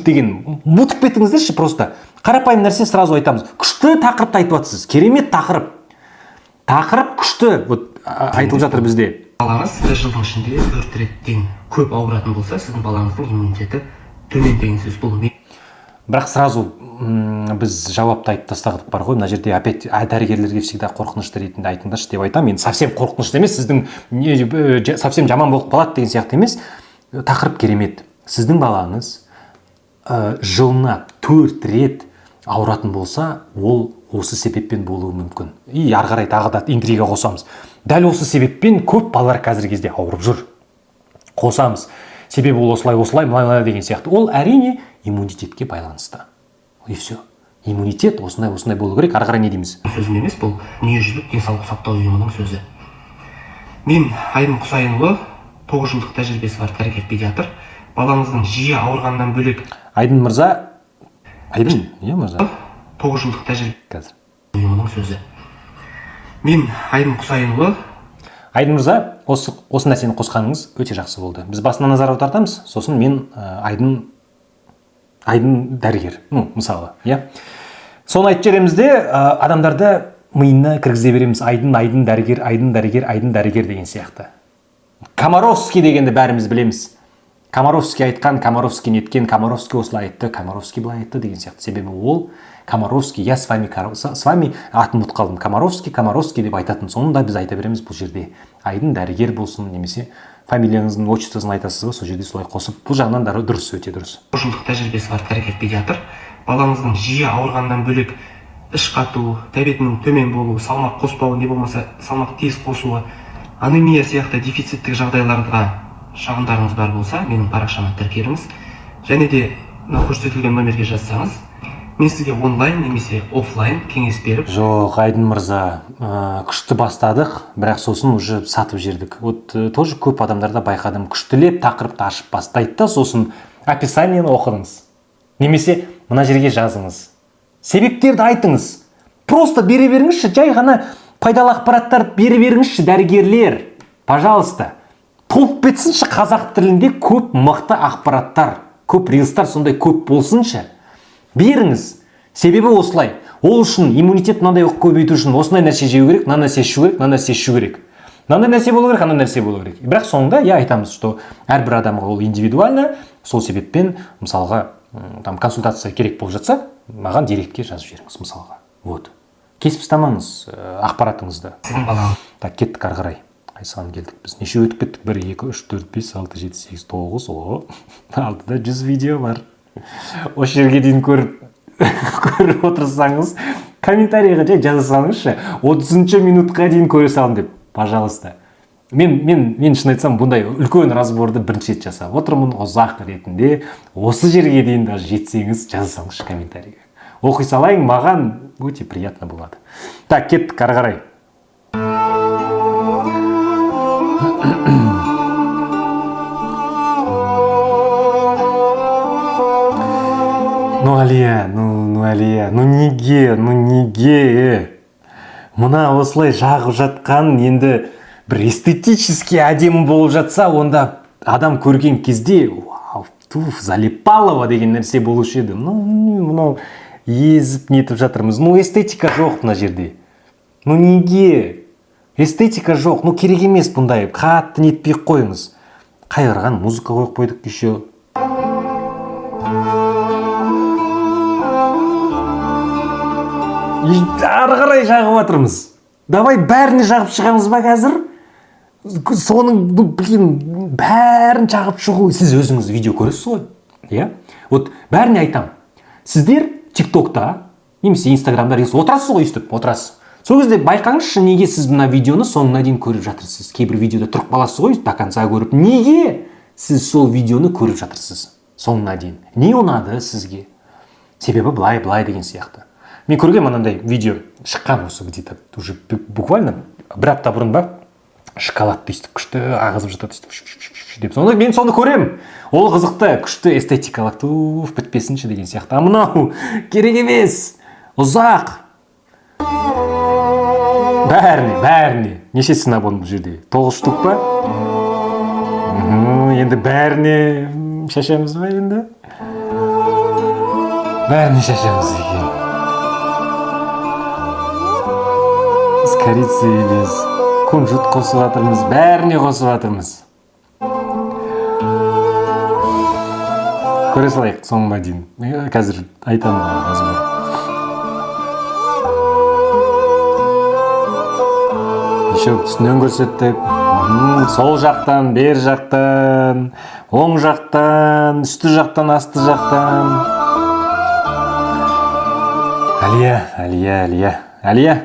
деген. Бұтып кетіңіздерші просто. Қарапайым нәрсе сразу айтамыз. Күшті тақырыпты айтып жатсыз. Керемет тақырып. Тақырып күшті. Вот айтылып жатыр бізде. Балаңыз бір жылдың ішінде 4 реттен көп ауыратын болса, сіздің балаңыздың иммунитеті төмен деген сөз. Бұл бірақ сразу біз жауапты айтып тастадық бар ғой. Мына жерде опять дәрігерлерге всегда қорқынышты ретінде айтыңдаршы деп айтамын. Мен совсем қорқынышты емес, сіздің совсем жаман болып қалады деген сияқты емес. Тақырып керемет. Сіздің балаңыз жылына 4 рет ауыратын болса, ол осы себеппен болуы мүмкін. И ары қарай тағы да интрига қосамыз. Дәл осы себеппен көп балалар қазіргі кезде ауырып жүр. Қосамыз. Себебі ол осылай мынай деген сияқты. Ол әрине иммунитетке байланысты. И все. Иммунитет осындай болу керек. Ары қарай не дейміз? Сөзім емес, бұл дүниежүзілік денсаулық сақтау ұйымының сөзі. Мен Айдын Құсайынұлы, 9 жылдық тәжірибесі бар дәрігер-педиатр. Балаңыздың жиі ауырғаннан бөлек. Айдын мырза, мырза. 9 жылдық тәжірибесі ұйымының сөзі. Мен Айдын Құсайынұлы. Айдын мырза, осы нәрсені қосқаныңыз өте жақсы болды. Біз басына назар аудартамыз, сосын мен Айдын дәрігер, мысалы, иә. Соны айтып жереміз де, адамдарды миына кіргізе береміз. Айдын дәрігер деген сияқты. Комаровский дегенді бәріміз білеміз. Комаровский айтқан, Комаровский неткен, Комаровский осылай айтты, Комаровский былай айтты деген сияқты. Себебі ол Комаровский, я с вами атын ұмытып қалдым. Комаровский деп айтатын. Соны да біз айта береміз бұл жерде. Айдын дәрігер болсын, немесе фамилияңыздың отчествосын айтасыз ба, сол жерде солай қосып. Бұл жағынан да дұрыс, өте дұрыс. Жылдық тәжірибесі бар дәрігер-педиатр. Балаңыздың жиі ауырғаннан бөлек іш қату, диабетінің төмен болуы, салмақ қоспауы, не болмаса салмақ тез қосуы, анемия сияқты дефициттік жағдайларға шағымдарыңыз бар болса, менің парақшама тіркеліңіз. Және де көрсетілген номерге жазсаңыз, мен сізге онлайн немесе офлайн кеңес беріп. Жоқ, Айдын мырза, күшті бастадық, бірақ сосын уже сатып жердік. Вот тоже көп адамдарда байқадым, күштілеп тақырыпты ашып бастайды да, сосын описаниені оқыңыз. Немесе мына жерге жазыңыз. Себептерді айтыңыз. Просто бере беріңізші, жай ғана пайдалы ақпараттар бере беріңізші, дәрігерлер. Пожалуйста. Толып кетсінші қазақ тілінде көп мықты ақпараттар, көп рилстар сондай көп болсыншы. Беріңіз. Себебі осылай. Ол үшін иммунитет мынандай көбейту үшін осындай нәрсе жеу керек, мына нәрсе ішу керек, мына нәрсе ішу керек. Мынандай нәрсе болу керек, ана нәрсе болу керек. Бірақ соңында айтамыз, что әрбір адамға ол индивидуально, сол себеппен мысалға там консультация керек болып жатса, маған директке жазып жіберіңіз мысалға. Вот. Кесіп тастамаңыз ақпаратыңызды. Так, кеттік ары қарай. Қайсыған келдік біз. Неше өтіп кеттік? 1, 2, 3, 4, 5, 6, 7, 8, 9. О, алдыда 100 видео бар. Осы жерге дейін көріп отырсаңыз, комментарийға жай жаза салыңызшы. 30 минутқа дейін көре салын деп, пожалуйста. Мен шын айтсам, бұндай үлкен разборды бірінші рет жасап отырмын, ұзақ ретінде. Осы жерге дейін даже жетсеңіз, жаза салыңызшы комментарийға. Оқи салайын, маған өте приятно болады. Так, кеттік ары қарай. Алия, неге? Мына осылай жағып жатқан енді бір эстетически әдемі болып жатса, онда адам көрген кезде, вау, залипалова деген нәрсе болушы еді. Мынау езіп нетіп жатырмыз. Эстетика жоқ мына жерде. Неге? Эстетика жоқ. Керек емес бұндай. Қатты нетпей қойыңыз. Қайырған музыка қойып қойдық еще. Ары қарай жағып жатырмыз. Давай бәріне жағып шығамыз ба қазір? Соның бәрін жағып шығу. Сіз өзіңіз видео көресіз ғой. Иә? Вот бәріне айтам. Сіздер TikTok'та, немесе Instagram'да отырасыз ғой, өйстіп, отырасыз. Сол кезде байқаңызшы, неге сіз мына видеоны соңына дейін көріп жатырсыз. Кейбір видеода тұрып қаласыз ғой, до конца көріп. Неге сіз сол видеоны көріп жатырсыз соңына дейін? Не ұнады сізге? Себебі былай деген сияқты. Мен көрген мынандай видео шыққан осы где-то уже буквально бір апта бұрын ба, шоколадты өйстіп күшті ағызып жатады деп. Сонда мен соны көрем. Ол қызықты, күшті эстетикалық, бітпесінші деген сияқты. А мынау керек емес. Ұзақ. Бәріне. Неше сынабон бұл жерде? 9 штук па? Енді бәріне шашамыз ба енді? Бәріне шашамыз екен. С корицей емес. Кунжут қосып жатырмыз, бәріне қосып жатырмыз. Көре салайық соңына дейін. Қазір айтамын разбор. Еще үстінен көрсеттік. Сол жақтан, бер жақтан, оң жақтан, үсті жақтан, асты жақтан. Алия.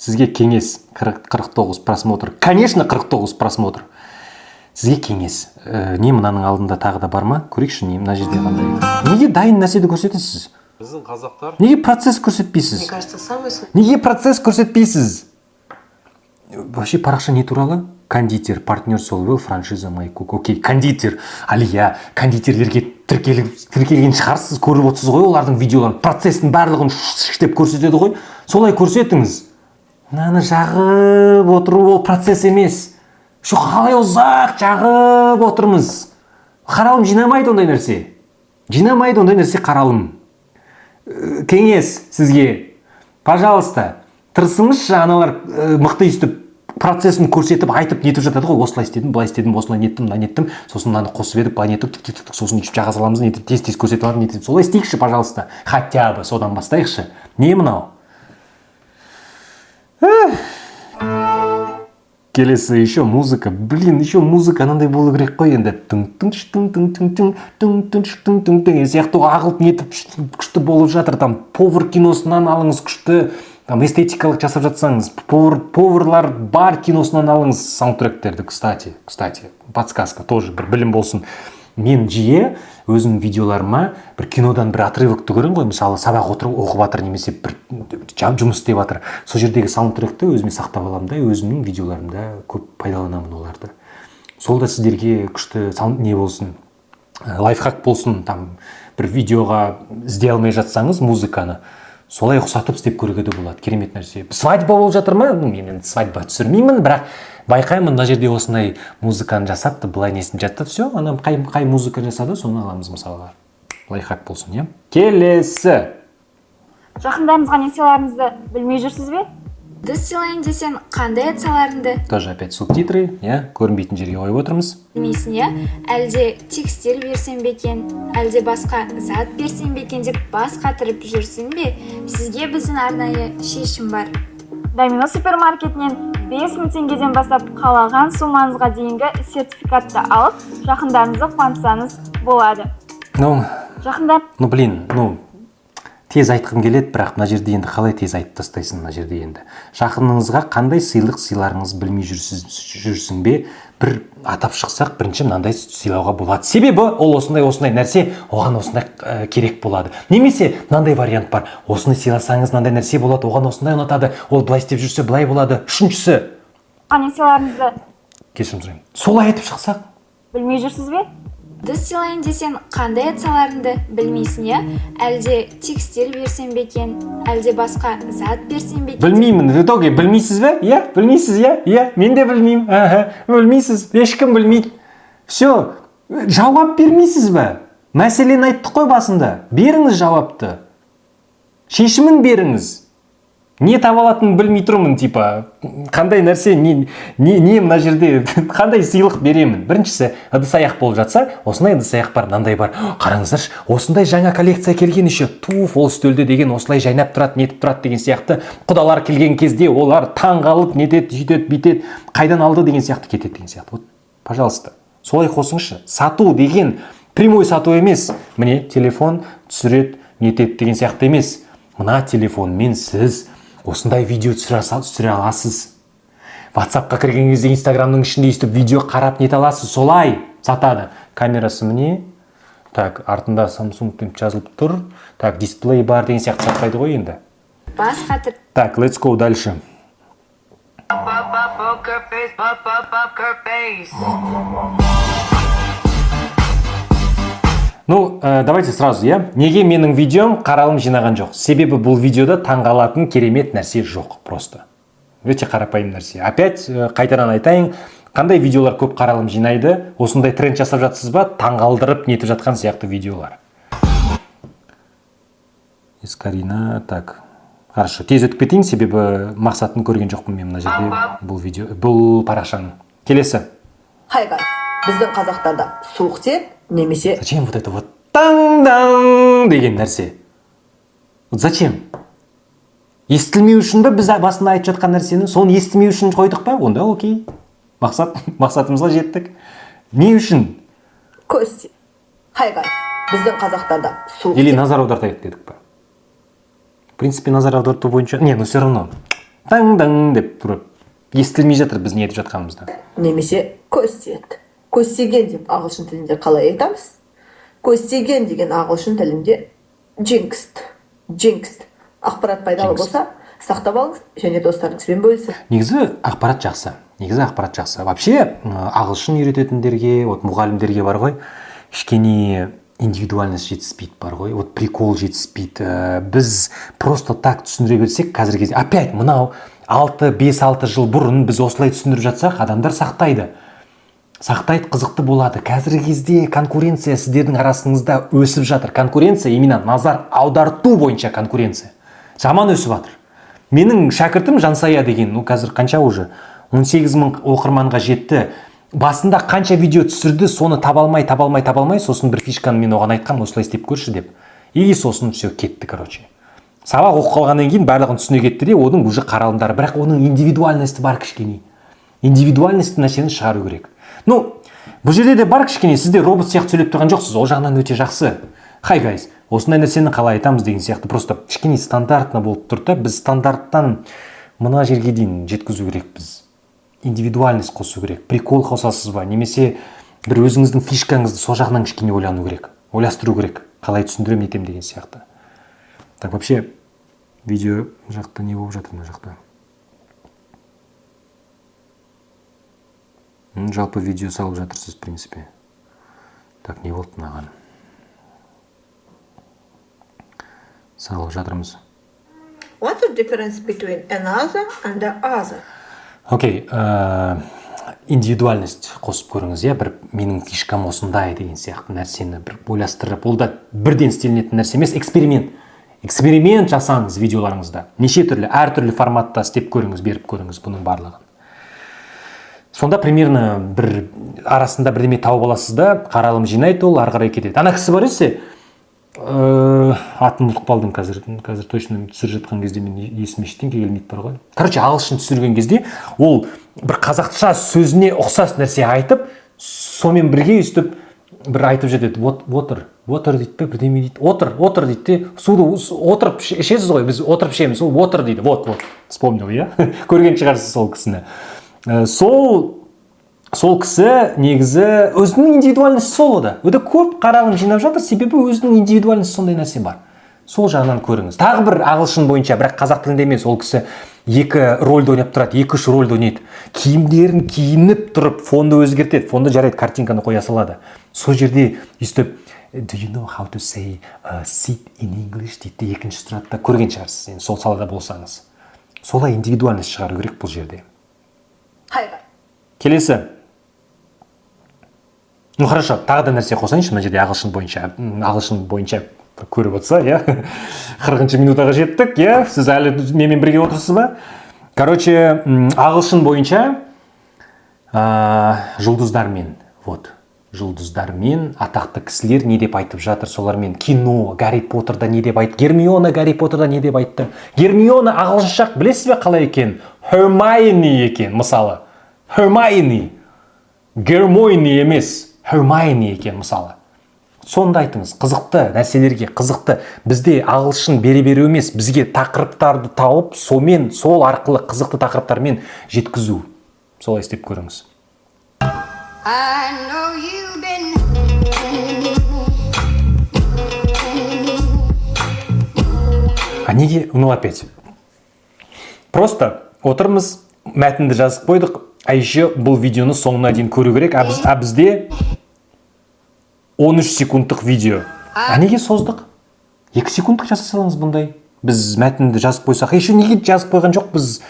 Сізге кеңес. 49 просмотр. Конечно, 49 просмотр. Сізге кеңес. Не мынаның алдында тағы да бар ма? Көрейікші, не мына жерде қандай. Неге дайын нәрсені көрсетесіз? Біздің қазақтар. Неге процесс көрсетпейсіз? Мне кажется, самый суть. Неге процесс көрсетпейсіз? Вообще парақша не туралы? Кондитер, партнер Солвел, франшиза Майкук. Окей, кондитер. Алия, кондитерлерге тіркелген шығарсыз, көріп отырсыз ғой олардың видеоларын. Процесстің барлығын шіштеп көрсетеді ғой. Солай көрсетіңіз. Мынаны жағып отыру ол процесс емес. Қалай ұзақ жағып отырмыз. Қаралым жинамайды ондай нәрсе. Қаралым. Кеңес сізге. Пожалуйста, тырысыңызшы, аналар мықты өйстіп процесін көрсетіп, айтып нетіп жатады ғой. Осылай істедім, былай істедім, осылай неттім, сосын мынаны қосып едік, былай неттік, сосын үйтіп жаға саламыз, нетіп тез көрсетіп алып, нетіп. Солай істейікші, пожалуйста. Хотя бы содан бастайықшы. Не мынау? Келесі еще музыка. Еще музыка анандай болу керек қой енді. Сияқты ағылып нетіп күшті болып жатыр. Там повар киносынан алыңыз күшті. там эстетикалық жасап жатсаңыз, поварлар бар киносынан алыңыз саундтректерді. Кстати, подсказка тоже бір білім болсын. Мен жиі өзімнің видеоларыма бір кинодан бір отрывокты көремін ғой, мысалы сабақ оқып жатыр немесе бір жұмыс істеп жатыр. Сол жердегі саундтректі өзіме сақтап аламын да, өзімнің видеоларымда көп пайдаланамын оларды. Сол да сіздерге күшті не болсын, лайфхак болсын, там бір видеоға іздей алмай жатсаңыз музыканы, солай ұқсатып істеп көруге де болады. Керемет нәрсе. Свадьба болып жатыр ма? Мен свадьба түсірмеймін, бірақ байқаймын, мына жерде осындай музыканы жасапты, былай несін жатты, все, ана қай музыка жасады, соны аламыз мысалға. Лайфхак болсын, иә? Келесі. Жақындарыңызға не сыйларыңызды білмей жүрсіз бе? Дос сыйлайын десең, қандай ат сыйларыңды? Тоже опять субтитры, иә? Көрінбейтін жерге қойып отырмыз. Білмейсің, иә? Әлде текстиль берсем бе екен, әлде басқа зат берсем бе екен деп бас қатырып жүрсің бе? Сізге біздің арнайы шешім бар. Домино супермаркетінен 5000 теңгеден бастап қалаған суммаңызға дейінгі сертификатты алып, жақындарыңызды қуантсаңыз болады. Тез айтқым келеді, бірақ мына жерде енді қалай тез айтып тастайсың мына жерде енді. Жақыныңызға қандай сыйлық сыйларыңыз білмей жүрсің бе? Бір атап шықсақ, бірінші мынандай сыйлауға болады. Себебі ол осындай нәрсе, оған осындай керек болады. Немесе мынандай вариант бар. Осыны сыйласаңыз мынандай нәрсе болады, оған осындай ұнатады. Ол былай істеп жүрсе былай болады. Үшіншісі. Қане сыйларыңызды? Кешірім сұраймын. Солай айтып шықсақ? Білмей жүрсіз бе? Дос сыйлайын десең, қандай ат сыйларыңды білмейсің, иә? Әлде текстиль берсем бе екен, әлде басқа зат берсем бе екен? Білмеймін. В итоге білмейсіз бе? Иә, білмейсіз, иә, мен де білмеймін. Білмейсіз, ешкім білмейді. Все, жауап бермейсіз бе? Мәселені айттық қой басында. Беріңіз жауапты. Шешімін беріңіз. Не таба алатынын білмей тұрмын, типа, қандай нәрсе, не мына жерде, қандай сыйлық беремін. Біріншісі, ыдыс-аяқ болып жатса, осындай ыдыс-аяқ бар, мынандай бар. Қараңыздаршы, осындай жаңа коллекция келген еще, туф, ол үстелде деген осылай жайнап тұрады, нетіп тұрады деген сияқты. Құдалар келген кезде олар таңғалып, нетеді, сөйтеді, бүйтеді, қайдан алды деген сияқты, кетеді деген сияқты. Вот, пожалуйста, солай қосыңызшы. Сату деген прямой сату емес. Міне, телефон түсіреді, нетеді деген сияқты емес. Мына телефонмен сіз осындай видео түсіре аласыз. WhatsApp-қа кірген кезде Instagram-ның ішінде өйстіп видео қарап нете аласыз. Солай сатады. Камерасы міне. Так, артында Samsung деп жазылып тұр. Так, дисплей бар деген сияқты сатпайды ғой енді. Бас қатыр. Так, let's go дальше. Давайте сразу, иә? Неге менің видеом қаралым жинаған жоқ? Себебі бұл видеода таңғалатын керемет нәрсе жоқ, просто. Өте қарапайым нәрсе. Опять қайтадан айтайын, қандай видеолар көп қаралым жинайды? Осындай тренд жасап жатсыз ба? Таңғалдырып нетіп жатқан сияқты видеолар. Ескарина, так. Хорошо, тез өтіп кетейін, себебі мақсатын көрген жоқпын мен мына жерде бұл парақшаның. Келесі. Хайгай, біздің қазақтарда суық тиеді, немесе... Зачем вот это вот таң-даң деген нәрсе? Вот зачем? Естілмеу үшін бе біз басында айтып жатқан нәрсені, соны естімеу үшін қойдық па? Онда окей. Мақсатымызға жеттік. Не үшін? Көз тиеді. Хайгай, біздің қазақтарда суық тиеді. Или назар аудартайық дедік па? В принципе, назар аударту бойынша... Не, но все равно. Таң-даң деп тұрып. Естілмей жатыр біз не етіп жатқанымызда. Немесе көз тиеді. Көз тиген деп ағылшын тілінде қалай айтамыз? Көз тиген деген ағылшын тілінде jinxed. Ақпарат пайдалы болса, сақтап алыңыз және достарыңызбен бөлісіңіз. Негізі ақпарат жақсы. Вообще, ағылшын үйрететіндерге, мұғалімдерге бар ғой, кішкене индивидуальность жетіспейді бар ғой, прикол жетіспейді. Біз просто так түсіндіре берсек, қазіргі кезде, опять мынау 5-6 жыл бұрын біз осылай түсіндіріп жатсақ, адамдар сақтайды, қызықты болады. Қазіргі кезде конкуренция сіздердің арасыңызда өсіп жатыр. Конкуренция, именно назар аударту бойынша конкуренция. Жаман өсіп жатыр. Менің шәкіртім Жансая деген, қазір қанша уже 18 000 оқырманға жетті. Басында қанша видео түсірді, соны табалмай, сосын бір фишканы мен оған айтқам, осылай істеп көрші деп. И сосын все кетті, короче. Сабақ оқып қалғаннан кейін барлығын түсіне кетті де, оның уже қаралымдары, бірақ оның индивидуальности бар кішкене. Индивидуальности нәрсені шығару керек. Бұл жерде де бар кішкене, сізде робот сияқты сөйлеп тұрған жоқсыз, ол жағынан өте жақсы. Hi guys, осындай нәрсені қалай айтамыз деген сияқты просто кішкене стандартно болып тұр да, біз стандарттан мына жерге дейін жеткізу керекпіз. Индивидуальность қосу керек. Прикол қосасыз ба, немесе бір өзіңіздің фишкаңызды сол жағынан кішкене ойлану керек, ойластыру керек. Қалай түсіндірем етем деген сияқты. Так, вообще видео жақта не болып жатыр мына жақта? Жалпы видео салып жатырсыз, в принципе. Так, не болды мынаған? Салып жатырмыз. What's the difference between another and the other? Окей, индивидуальность қосып көріңіз, иә, бір менің фишкам осындай деген сияқты нәрсені бір ойластырып, ол да бірден істелінетін нәрсе емес, эксперимент жасаңыз видеоларыңызда. Неше түрлі, әртүрлі форматта істеп көріңіз, беріп көріңіз бұның барлығын. Сонда примерно бір арасында бірдеме тауып аласыз да, қаралым жинайды, ол ары қарай кетеді. Ана кісі бар есе, атын ұмытып қалдым қазір точно түсіріп жатқан кезде мен есіме ештеңе келмейді бар ғой. Короче, ағылшын түсірген кезде ол бір қазақша сөзіне ұқсас нәрсе айтып, сонымен бірге өстіп бір айтып жетеді. Water дейді пе, бірдеме дейді. Water дейді де, суды отырып ішесіз ғой, біз отырып ішеміз, ол water дейді. Вот, вспомнил, иә? Көрген шығарсыз сол кісіні. Сол кісі негізі өзінің индивидуальность солода. Өте көп қаралым жинап жатыр, себебі өзінің индивидуальность сондай нәрсе бар. Сол жағынан көріңіз. Тағы бір ағылшын бойынша, бірақ қазақ тілінде емес, ол кісі екі рөлді ойнап тұрады, 2-3 рөлді ойнайды. Киімдерін киініп тұрып, фонды өзгертеді. Фонды жарайды, картинканы қоя салады. Сол жерде өстіп, do you know how to say sit in English дейді, екінші тұрады да, көрген шығарсыз, сол салада болсаңыз. Солай индивидуальность шығару керек бұл жерде. Келесі. Ну хорошо, тағы да нәрсе қосайыншы, мына жерде ағылшын бойынша көріп отырса, иә. 40 минутаға жеттік, иә. Сіз әлі менімен бірге отырсыз ба? Короче, ағылшын бойынша жұлдыздармен, жұлдыздармен атақты кісілер не деп айтып жатыр, солармен кино, Гарри Поттерда не деп айтты, Гермиона Гарри Поттерда не деп айтты. Гермиона ағылшынша білесіз бе қалай екен? Hermione екен, мысалы. Hermione. Гермойне емес. Hermione екен мысалы. Сонда айтыңыз, қызықты нәрселерге, қызықты. Бізде ағылшын бере емес, бізге тақырыптарды тауып, сол арқылы қызықты тақырыптармен жеткізу. Солай істеп көріңіз. А неге, ну опять. Просто отырмыз, мәтінді жазып қойдық, а еще бұл видеоны соңына дейін көру керек, а бізде 13 секундтық видео. А неге создық? 2 секундтық жасасаңыз бұндай. Біз мәтінді жазып қойсақ, еще неге жазып қойған жоқ, біз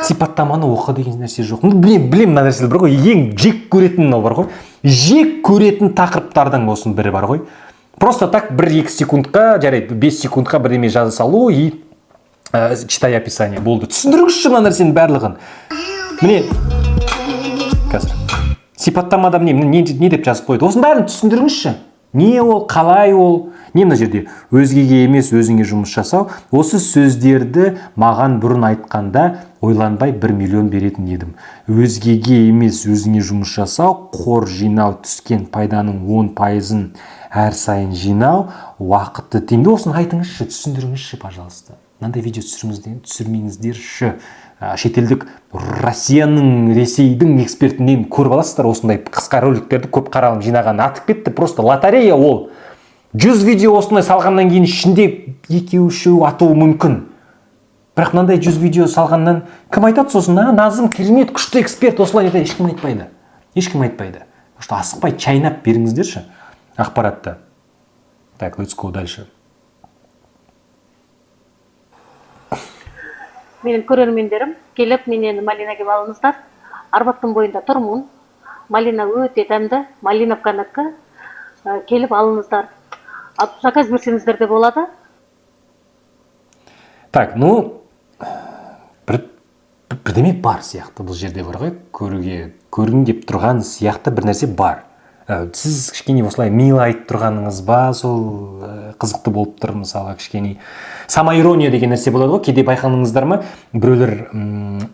сипаттаманы оқы деген нәрсе жоқ. Білем мына нәрселер бар ғой, ең жек көретін бар ғой. Жек көретін тақырыптардың осының бірі бар ғой. Просто так 1-2 секундқа, жарайды, 5 секундқа бірдеме жаза салу и читай описание болды. Түсіндіріңізші мына нәрсенің барлығын. Міне, қазір. Сипаттамада не деп жазып қойды? Осының бәрін түсіндіріңізші. Не ол, қалай ол? Не мына жерде? Өзгеге емес, өзіңе жұмыс жасау. Осы сөздерді маған бұрын айтқанда ойланбай 1 миллион беретін едім. Өзгеге емес, өзіңе жұмыс жасау, қор жинау, түскен пайданың 10%-ын әр сайын жинау, уақытты тиімді. Осыны айтыңызшы, түсіндіріңізші, пожалуйста. Мынандай видео түсірмеңіздерші. Шетелдік Ресейдің экспертінен көріп аласыздар, осындай қысқа роликтерді көп қаралым жинаған атып кетті, просто лотерея ол. 100 видео осындай салғаннан кейін ішінде 2-3 атуы мүмкін. Бірақ мынандай 100 видео салғаннан кім айтады сосын? Назым, керемет, күшті эксперт, осылай айтады, ешкім айтпайды. Ешкім айтпайды. Что асықпай чайнап беріңіздерші ақпаратты. Так, let's go дальше. Менің көрермендерім, келіп менен Малинаға алыңыздар. Арбаттың бойында тұрмын. Малина өте дәмді, Малиновканыкі. Келіп алыңыздар. Заказ берсеңіздер де болады. Так, ну, бірдеме бар сияқты бұл жерде бар ғой. Көргің деп тұрған сияқты бір нәрсе бар. Сіз кішкене осылай милы айтып тұрғаныңыз ба, сол қызықты болып тұр, мысалы кішкене самоирония деген нәрсе болады ғой, кейде байқадыңыздар ма, біреулер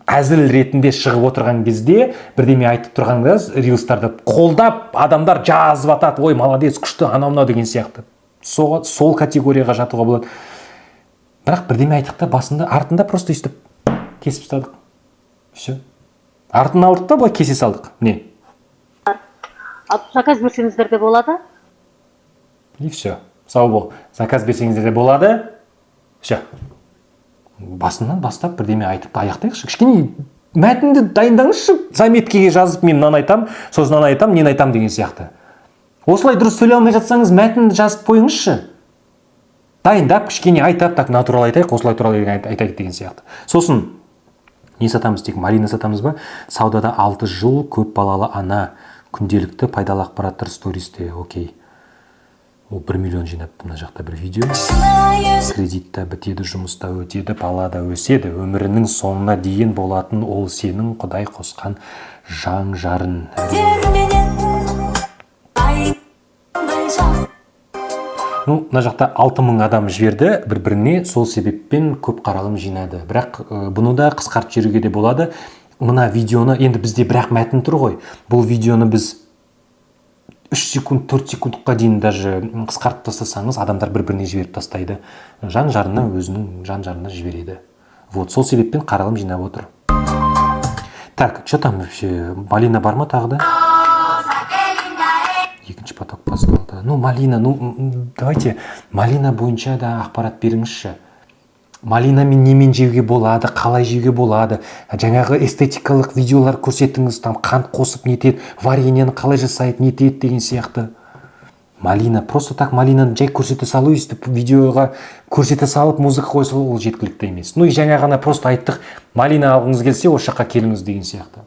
әзіл ретінде шығып отырған кезде бірдеме айтып тұрғанда рилстарды қолдап адамдар жазып атады, ой молодец, күшті, анау деген сияқты. сол категорияға жатуға болады. Бірақ бірдеме айттық та басында, артында просто өйстіп кесіп тастадық. Все. Артын алдық та былай кесе салдық. Не? Заказ берсеңіздер де болады. И все. Сау бол. Заказ берсеңіздер де болады. Все. Басынан бастап бірдеме айтып аяқтайықшы. Кішкене мәтінді дайындаңызшы. Заметкеге жазып мен мынаны айтам, сосын мынаны айтам, нені айтам деген сияқты. Осылай дұрыс сөйлей алмай жатсаңыз, мәтінді жазып қойыңызшы. Дайындап, кішкене айтап, так натурал айтайық, осылай туралы айтайық деген сияқты. Сосын не сатамыз, тек малина сатамыз ба? Саудада 6 жыл көп балалы ана, күнделікті пайдалы ақпараттар стористе. Окей. Ол 1 миллион жинап мына жақта бір видео. Кредитта бітеді, жұмыста өтеді, балада өседі. Өмірінің соңына дейін болатын ол сенің Құдай қосқан жан жарын. Мына жақта 6000 адам жіберді, бір-біріне сол себеппен көп қаралым жинады. Бірақ бұны да қысқартып жіберуге де болады. Мына видеоны, енді бізде бірақ мәтін тұр ғой. Бұл видеоны біз 3 секунд, 4 секундқа дейін даже қысқартып тастасаңыз, адамдар бір-біріне жіберіп тастайды. Жан жарына өзінің жан жарына жібереді. Вот, сол себеппен қаралым жинап отыр. Так, что там вообще? Малина бар ма тағы да? Екінші поток басталды. Ну, малина, давайте малина бойынша да ақпарат беріңізші. Малинамен немен жеуге болады, қалай жеуге болады, жаңағы эстетикалық видеолар көрсетіңіз, там қант қосып нетеді, вареньені қалай жасайды, нетеді деген сияқты. Малина, просто так малинаны жай көрсете салу, өйстіп видеоға көрсете салып, музыка қойса ол жеткілікті емес. Ну и жаңа ғана просто айттық, малина алғыңыз келсе, осы жаққа келіңіз деген сияқты.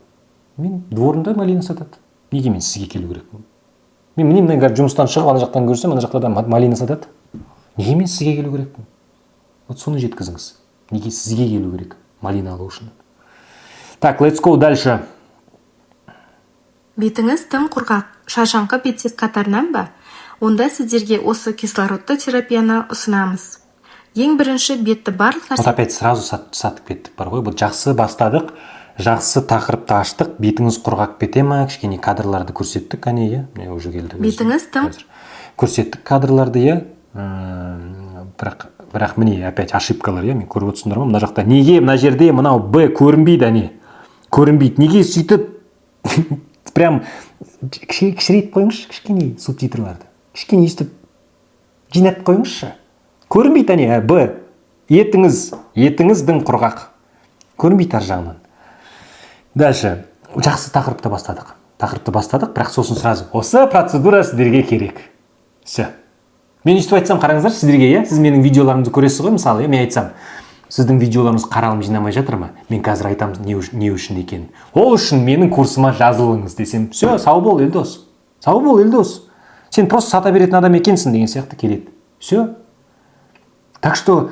Мен дворымда малина сатады. Неге мен сізге келу керекпін? Мен мына жұмыстан шығып, ана жақтан көрсем, ана жақта да малина сатады. Неге мен сізге келу керекпін? Вот соны жеткізіңіз. Неге сізге келу керек малина алу үшін? Так, let's go дальше. Бетіңіз тым құрғақ, шаршаңқы бетсіз қатарынан ба? Онда сіздерге осы кислородты терапияны ұсынамыз. Ең бірінші бетті барлық Вот опять сразу сатып кеттік бар ғой. Бұл жақсы бастадық, жақсы тақырыпты аштық. Бетіңіз құрғақ кете ма? Кішкене кадрларды көрсеттік, қане, иә? Мен уже келді. Бетіңіз тым көрсеттік кадрларды, иә? Бірақ міне опять ошибкалар, иә? Мен көріп отырсыңдар ма? Мына жақта неге мына жерде мынау Б көрінбейді, әне? Көрінбейді. Неге сөйтіп прям кішірейтіп қойыңызшы, кішкене субтитрларды. Кішкене өйстіп жинап қойыңызшы. Көрінбейді, әне, Б. Етіңіздің құрғақ. Көрінбейді ар жағынан. Дальше. Жақсы тақырыпты бастадық. Бірақ сосын сразу. Осы процедура сіздерге керек. Все. Мен өйстіп айтсам, қараңыздар сіздерге, иә? Сіз менің видеоларымды көресіз ғой, мысалы, мен айтсам, сіздің видеоларыңыз қаралым жинамай жатыр ма? Мен қазір айтамын не үшін екенін. Ол үшін менің курсыма жазылыңыз десем, все, сау бол, Елдос. Сау бол, Елдос. Сен просто сата беретін адам екенсің деген сияқты келеді. Все. Так что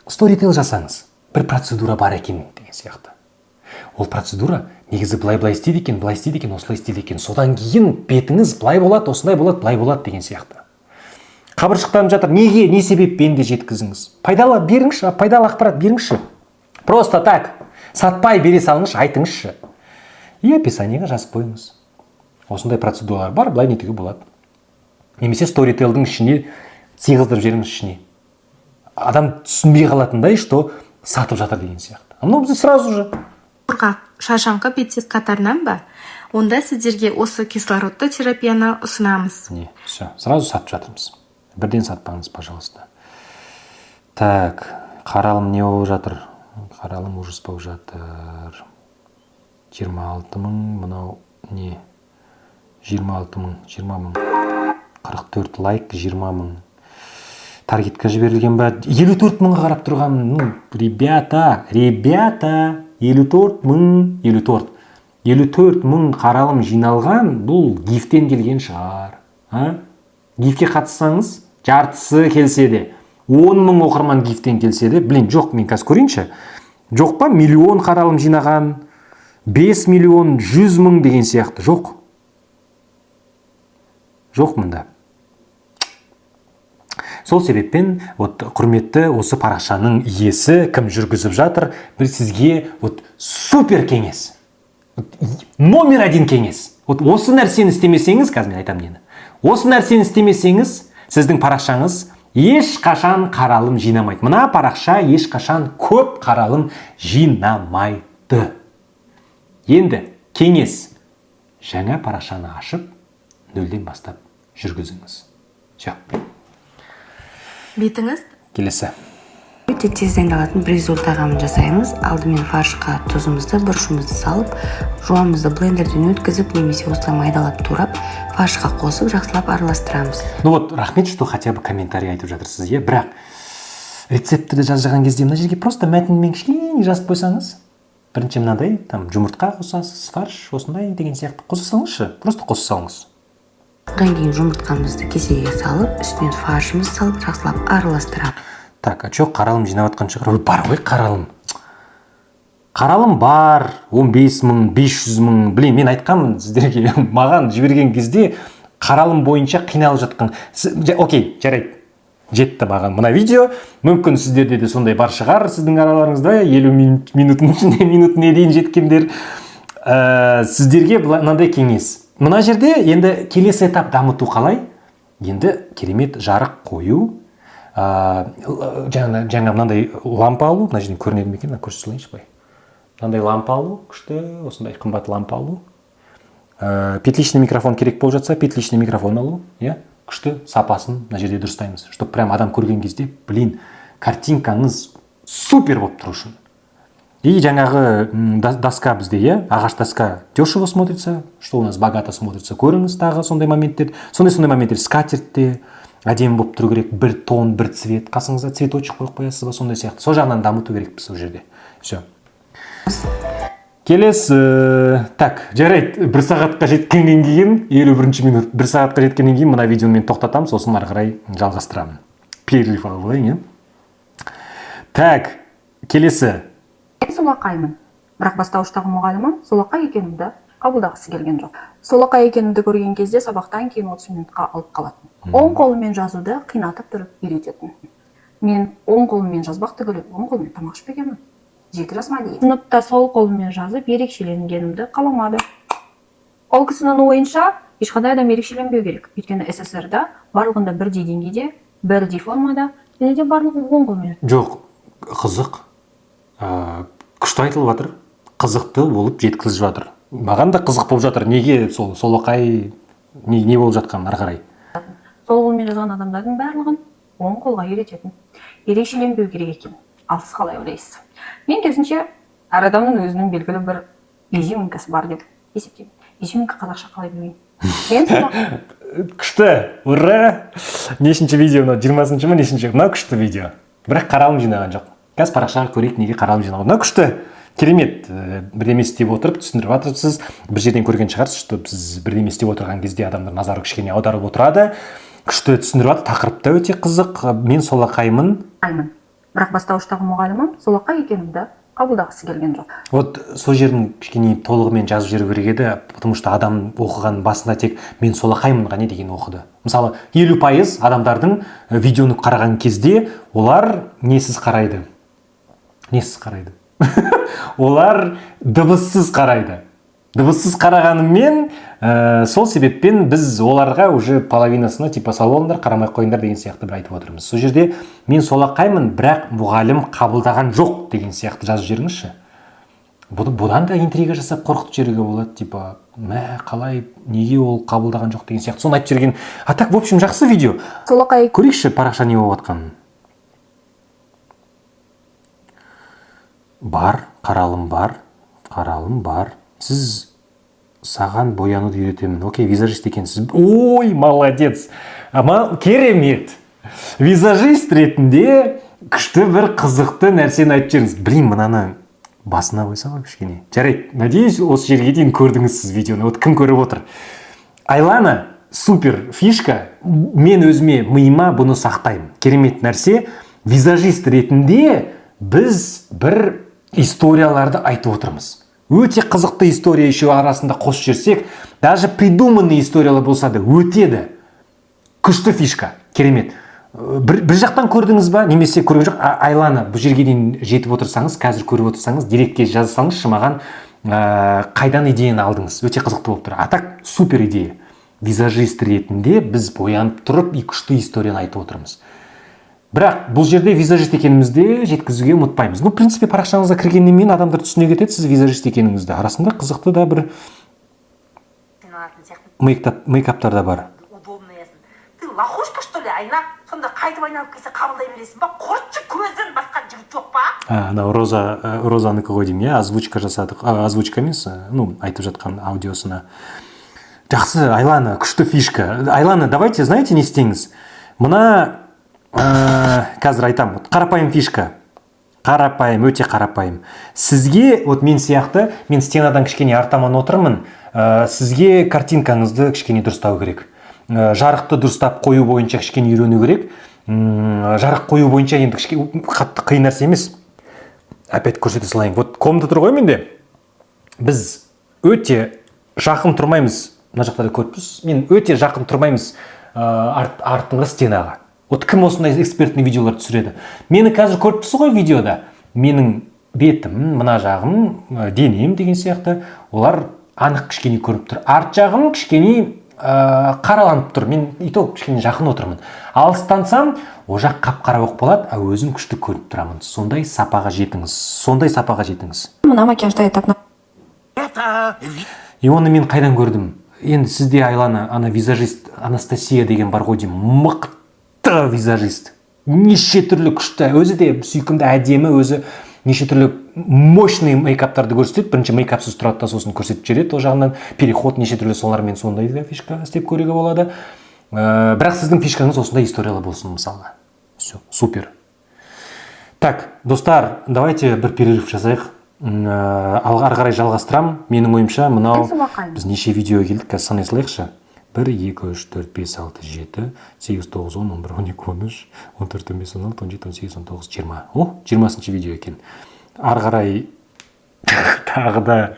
сторитейл жасаңыз. Бір процедура бар екен деген сияқты. Ол процедура негізі былай істейді екен, осылай істейді екен. Содан кейін бетіңіз былай болады, осылай болады, былай болады деген сияқты. Қабыршықтанып жатыр. Неге, не себеппен де жеткізіңіз. Пайдалы беріңізші, пайдалы ақпарат беріңізші. Просто так, сатпай бере салыңызшы, айтыңызшы. И описаниеға жазып қойыңыз. Осындай процедуралар бар, былай нетуге болады. Немесе сторитейлдің ішіне сыйғыздырып жеріңіз ішіне. Адам түсінбей қалатындай, что сатып жатыр деген сияқты. Но біз сразу же. Құрғақ, шаршаңқы бетсіз қатарынан ба? Онда сіздерге осы кислородты терапияны ұсынамыз. Не, все, сразу сатып жатырмыз. Бірден сатпаңыз, пожалуйста. Так, қаралым не болып жатыр? Қаралым ужас болып жатыр. 26 мың, мынау не? 26 мың, 20 мың. 44 лайк, 20 мың. Таргетка жіберілген ба? 54 мыңға қарап тұрғам. Ну, ребята, 54 мың қаралым жиналған, бұл гифтен келген шығар. Гифке қатыссаңыз, жартысы келсе де, 10 мың оқырман гифтен келсе де, блин, жоқ, мен қазір көрейінші. Жоқ па, миллион қаралым жинаған, 5 миллион, 100 мың деген сияқты. Жоқ. Жоқ мұнда. Сол себеппен, құрметті осы парақшаның иесі кім жүргізіп жатыр, бір сізге супер кеңес. Номер 1 кеңес. Осы нәрсені істемесеңіз, қазір мен айтам нені. Осы нәрсені істемесеңіз, сіздің парақшаңыз ешқашан қаралым жинамайды. Мына парақша ешқашан көп қаралым жинамайды. Енді кеңес, жаңа парақшаны ашып, нөлден бастап жүргізіңіз. Бетіңіз? Келесі. Өте тез дайындалатын бризол тағамын жасаймыз. Алдымен фаршқа тұзымызды, бұрышымызды салып, жуамызды блендерден өткізіп, немесе осылай майдалап турап, фаршқа қосып, жақсылап араластырамыз. Ну вот, рахмет, что хотя бы комментарий айтып жатырсыз, иә, бірақ рецептті жазған кезде мына жерге просто мәтінмен кішкене жазып қойсаңыз, бірінші мынандай, там жұмыртқа қосасыз, фарш, осындай деген сияқты қоса салыңызшы, просто қоса салыңыз. Одан кейін жұмыртқамызды кесеге салып, үстінен фаршымызды салып, жақсылап араластырамыз. Так, а чё, қаралым жинаватқан шығар? Бар ғой қаралым. Қаралым бар, 15 мың, 500 мың. Блин, мен айтқанмын сіздерге, маған жіберген кезде қаралым бойынша қиналып жатқан. Окей, жарайды. Жетті маған мына видео. Мүмкін сіздерде де сондай бар шығар, сіздің араларыңызда 50 минуттың ішінде минутына дейін жеткендер. Сіздерге мынандай кеңес. Мына жерде енді келесі этап дамыту қалай? Енді керемет жарық қою. Жаңа мынандай лампа алу, мына жерден көрінеді ме екен, көрсете салайыншы былай. Мынандай лампа алу, күшті, осындай қымбат лампа алу. Петличный микрофон керек болып жатса, петличный микрофон алу, иә? Күшті, сапасын мына жерде дұрыстаймыз. Чтоб прям адам көрген кезде, блин, картинкаңыз супер болып тұру үшін. И жаңағы доска бізде, иә? Ағаш доска дешево смотрится, что у нас богато смотрится. Көріңіз тағы сондай моменттер. Сондай моменттер скатертте әдемі болып тұру керек, бір тон, бір цвет, қасыңызда цветочек қойып қоясыз ба, сондай сияқты. Сол жағынан дамыту керекпіз ол жерде. Все. Келесі, так, жарайды, 1 сағатқа жеткеннен кейін, 51 минут, 1 сағатқа жеткеннен кейін мына видеоны мен тоқтатамын, сосын ары қарай жалғастырамын. Перерыв алып алайын, иә? Так, келесі. Мен солақаймын, бірақ бастауыштағы мұғалімім солақай екенімді қабылдағысы келген жоқ. Солақай екенімді көрген кезде сабақтан кейін 30 минутқа алып қалатын. Оң қолымен жазуды қинатып тұрып үйрететін. Мен оң қолымен жазбақ түгілі, оң қолымен тамақ ішпегенмін. 7 жасыма дейін. Сыныпта сол қолымен жазып ерекшеленгенімді қаламады. Ол кісінің ойынша ешқандай адам ерекшеленбеу керек. Өйткені СССР-да барлығында бірдей деңгейде, бірдей формада, және де барлығы оң қолмен. Жоқ, қызық. Күшті айтылып жатыр. Қызықты болып жеткізіп жатыр. Маған да қызық болып жатыр. Неге солақай не болып жатқан ары қарай? Сол қолмен жазған адамдардың барлығын оң қолға үйрететін. Ерекшеленбеу керек екен. Ал сіз қалай ойлайсыз? Мен керісінше әр адамның өзінің белгілі бір изюминкасы бар деп есептеймін. Изюминка қазақша қалай білмеймін. Мен күшті, ура! Нешінші видео, 20-шы ма, нешінші? Мынау күшті видео. Бірақ қаралым жинаған жоқ. Қазір парақшаға көрейік, неге қаралым жинаған. Мынау күшті. Керемет. Бірдеме істеп отырып, түсіндіріп жатырсыз. Bir жерден көрген шығарсыз, что сіз бірдеме істеп отырған кезде адамдар назары кішкене аударып отырады. Күшті түсіндіріп жатыр. Тақырып та өте қызық. Мен солақаймын. Бірақ бастауыштағы мұғалімім солақай екенімді қабылдағысы келген жоқ. Вот сол жерін кішкене толығымен жазып жіберу керек еді, потому что адам оқыған басында тек мен солақаймын ғана деген оқыды. Мысалы, 50% адамдардың видеоны қараған кезде олар несіз қарайды? Несіз қарайды? Олар дыбыссыз қарайды. Дыбыссыз қарағанымен, сол себеппен біз оларға уже половинасына типа салондар, қарамай қойыңдар деген сияқты бір айтып отырмыз. Сол жерде мен солақаймын, бірақ мұғалім қабылдаған жоқ деген сияқты жазып жіберіңізші. Бұдан да интрига жасап қорқытып жіберуге болады, типа, қалай, неге ол қабылдаған жоқ деген сияқты. Соны айтып жіберген. А так, в общем, жақсы видео. Солақай. Көрейікші парақша не болып жатқанын. Бар, қаралым бар. Сіз саған боянуды үйретемін. Окей, визажист екенсіз. Ой, молодец. Ама керемет. Визажист ретінде күшті бір қызықты нәрсені айтып жүріңіз. Блин, мынаны басына қойса ғой кішкене. Жарайды, надеюсь, осы жерге дейін көрдіңіз сіз видеоны. Вот кім көріп отыр? Айлана супер фишка. Мен өзіме миыма бұны сақтаймын. Керемет нәрсе. Визажист ретінде біз бір историяларды айтып отырмыз. Өте қызықты история еще арасында қосып жүрсек, даже придуманный историялар болса да өтеді. Күшті фишка, керемет. Бір жақтан көрдіңіз ба, немесе көрген жоқ? Айлана, бұл жерге дейін жетіп отырсаңыз, қазір көріп отырсаңыз, директке жазсаңыз, маған қайдан идеяны алдыңыз? Өте қызықты болып тұр. А так супер идея. визажист ретінде біз боянып тұрып күшті историяны айтып отырмыз. Бірақ бұл жерде визажист екенімізді жеткізуге ұмытпаймыз. В принципе, парақшаңызға кіргеннен кейін адамдар түсіне кетеді, сіз визажист екеніңізді. Арасында қызықты да бір мейкаптар да бар. Ты лохушка, что ли, айна? Сонда қайтып айналып келсе қабылдай бересің ба? Құртшы көзін, басқа жігіт жоқ па? Анау Розаныкі ғой деймін, озвучка жасадық. Озвучка емес, айтып жатқан аудиосына. Жақсы, Айлана, күшті фишка. Айлана, давайте, знаете, не істеңіз. Мына қазір айтам, қарапайым фишка. Қарапайым, өте қарапайым. Сізге, мен сияқты, мен стенадан кішкене артаман отырмын, сізге картинкаңызды кішкене дұрыстау керек. Жарықты дұрыстап қою бойынша кішкене үйрену керек. Жарық қою бойынша енді кішкене қатты қиын нәрсе емес. Опять көрсете салайын. Вот комната тұр ғой менде. Біз өте жақын тұрмаймыз. Мына жақтарда көріппіз. Мен өте жақын тұрмаймыз артыңғы стенаға. Вот кім осындай экспертный видеолар түсіреді? Мені қазір көріпсіз ғой видеода. Менің бетім, мына жағым, денем деген сияқты, олар анық кішкене көріп тұр. Арт жағым кішкене қараланып тұр. Мен итол кішкене жақын отырмын. Алыстансам, о жақ қап-қара боп қалады, өзім күшті көріп тұрамын. Сондай сапаға жетіңіз. Мына макияжды айтап. И оны мен қайдан көрдім? Енді сізде Айлана, ана визажист Анастасия деген бар ғой деймін. Мықты визажист. Неше түрлі күшті, өзі де сүйкімді, әдемі, өзі неше түрлі мощный мейкаптарды көрсетеді. Бірінші мейкапсыз тұрады да сосын көрсетіп жібереді. Ол жағынан переход неше түрлі солармен сондай да фишка істеп көруге болады. Бірақ сіздің фишкаңыз осындай историялы болсын мысалға. Все, супер. Так, достар, давайте бір перерыв жасайық. Ары қарай жалғастырам. Менің ойымша, мынау біз неше видео келдік, қазір санай салайықшы. 1, 2, 3, 4, 5, 6, 7, 8, 9, 10, 11, 12, 13, 14, 15, 16, 17, 18, 19, 20. О, 20-шы видео екен. Ары қарай тағы да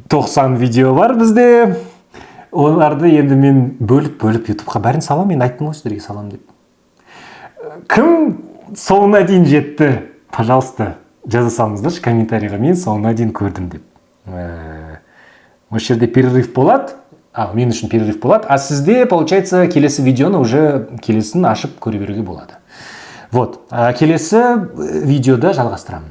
90 видео бар бізде. Оларды енді мен бөліп YouTubeға бәрін салам, мен айттым ғой сіздерге салам деп. Кім соңына дейін жетті? Пожалуйста, жаза салыңыздаршы комментарийға, мен соңына дейін көрдім деп. Осы жерде перерыв болады. Мен үшін перерыв болады. А сізде, получается, келесі видеоны уже келесін ашып көре беруге болады. Вот, келесі видеода жалғастырамын.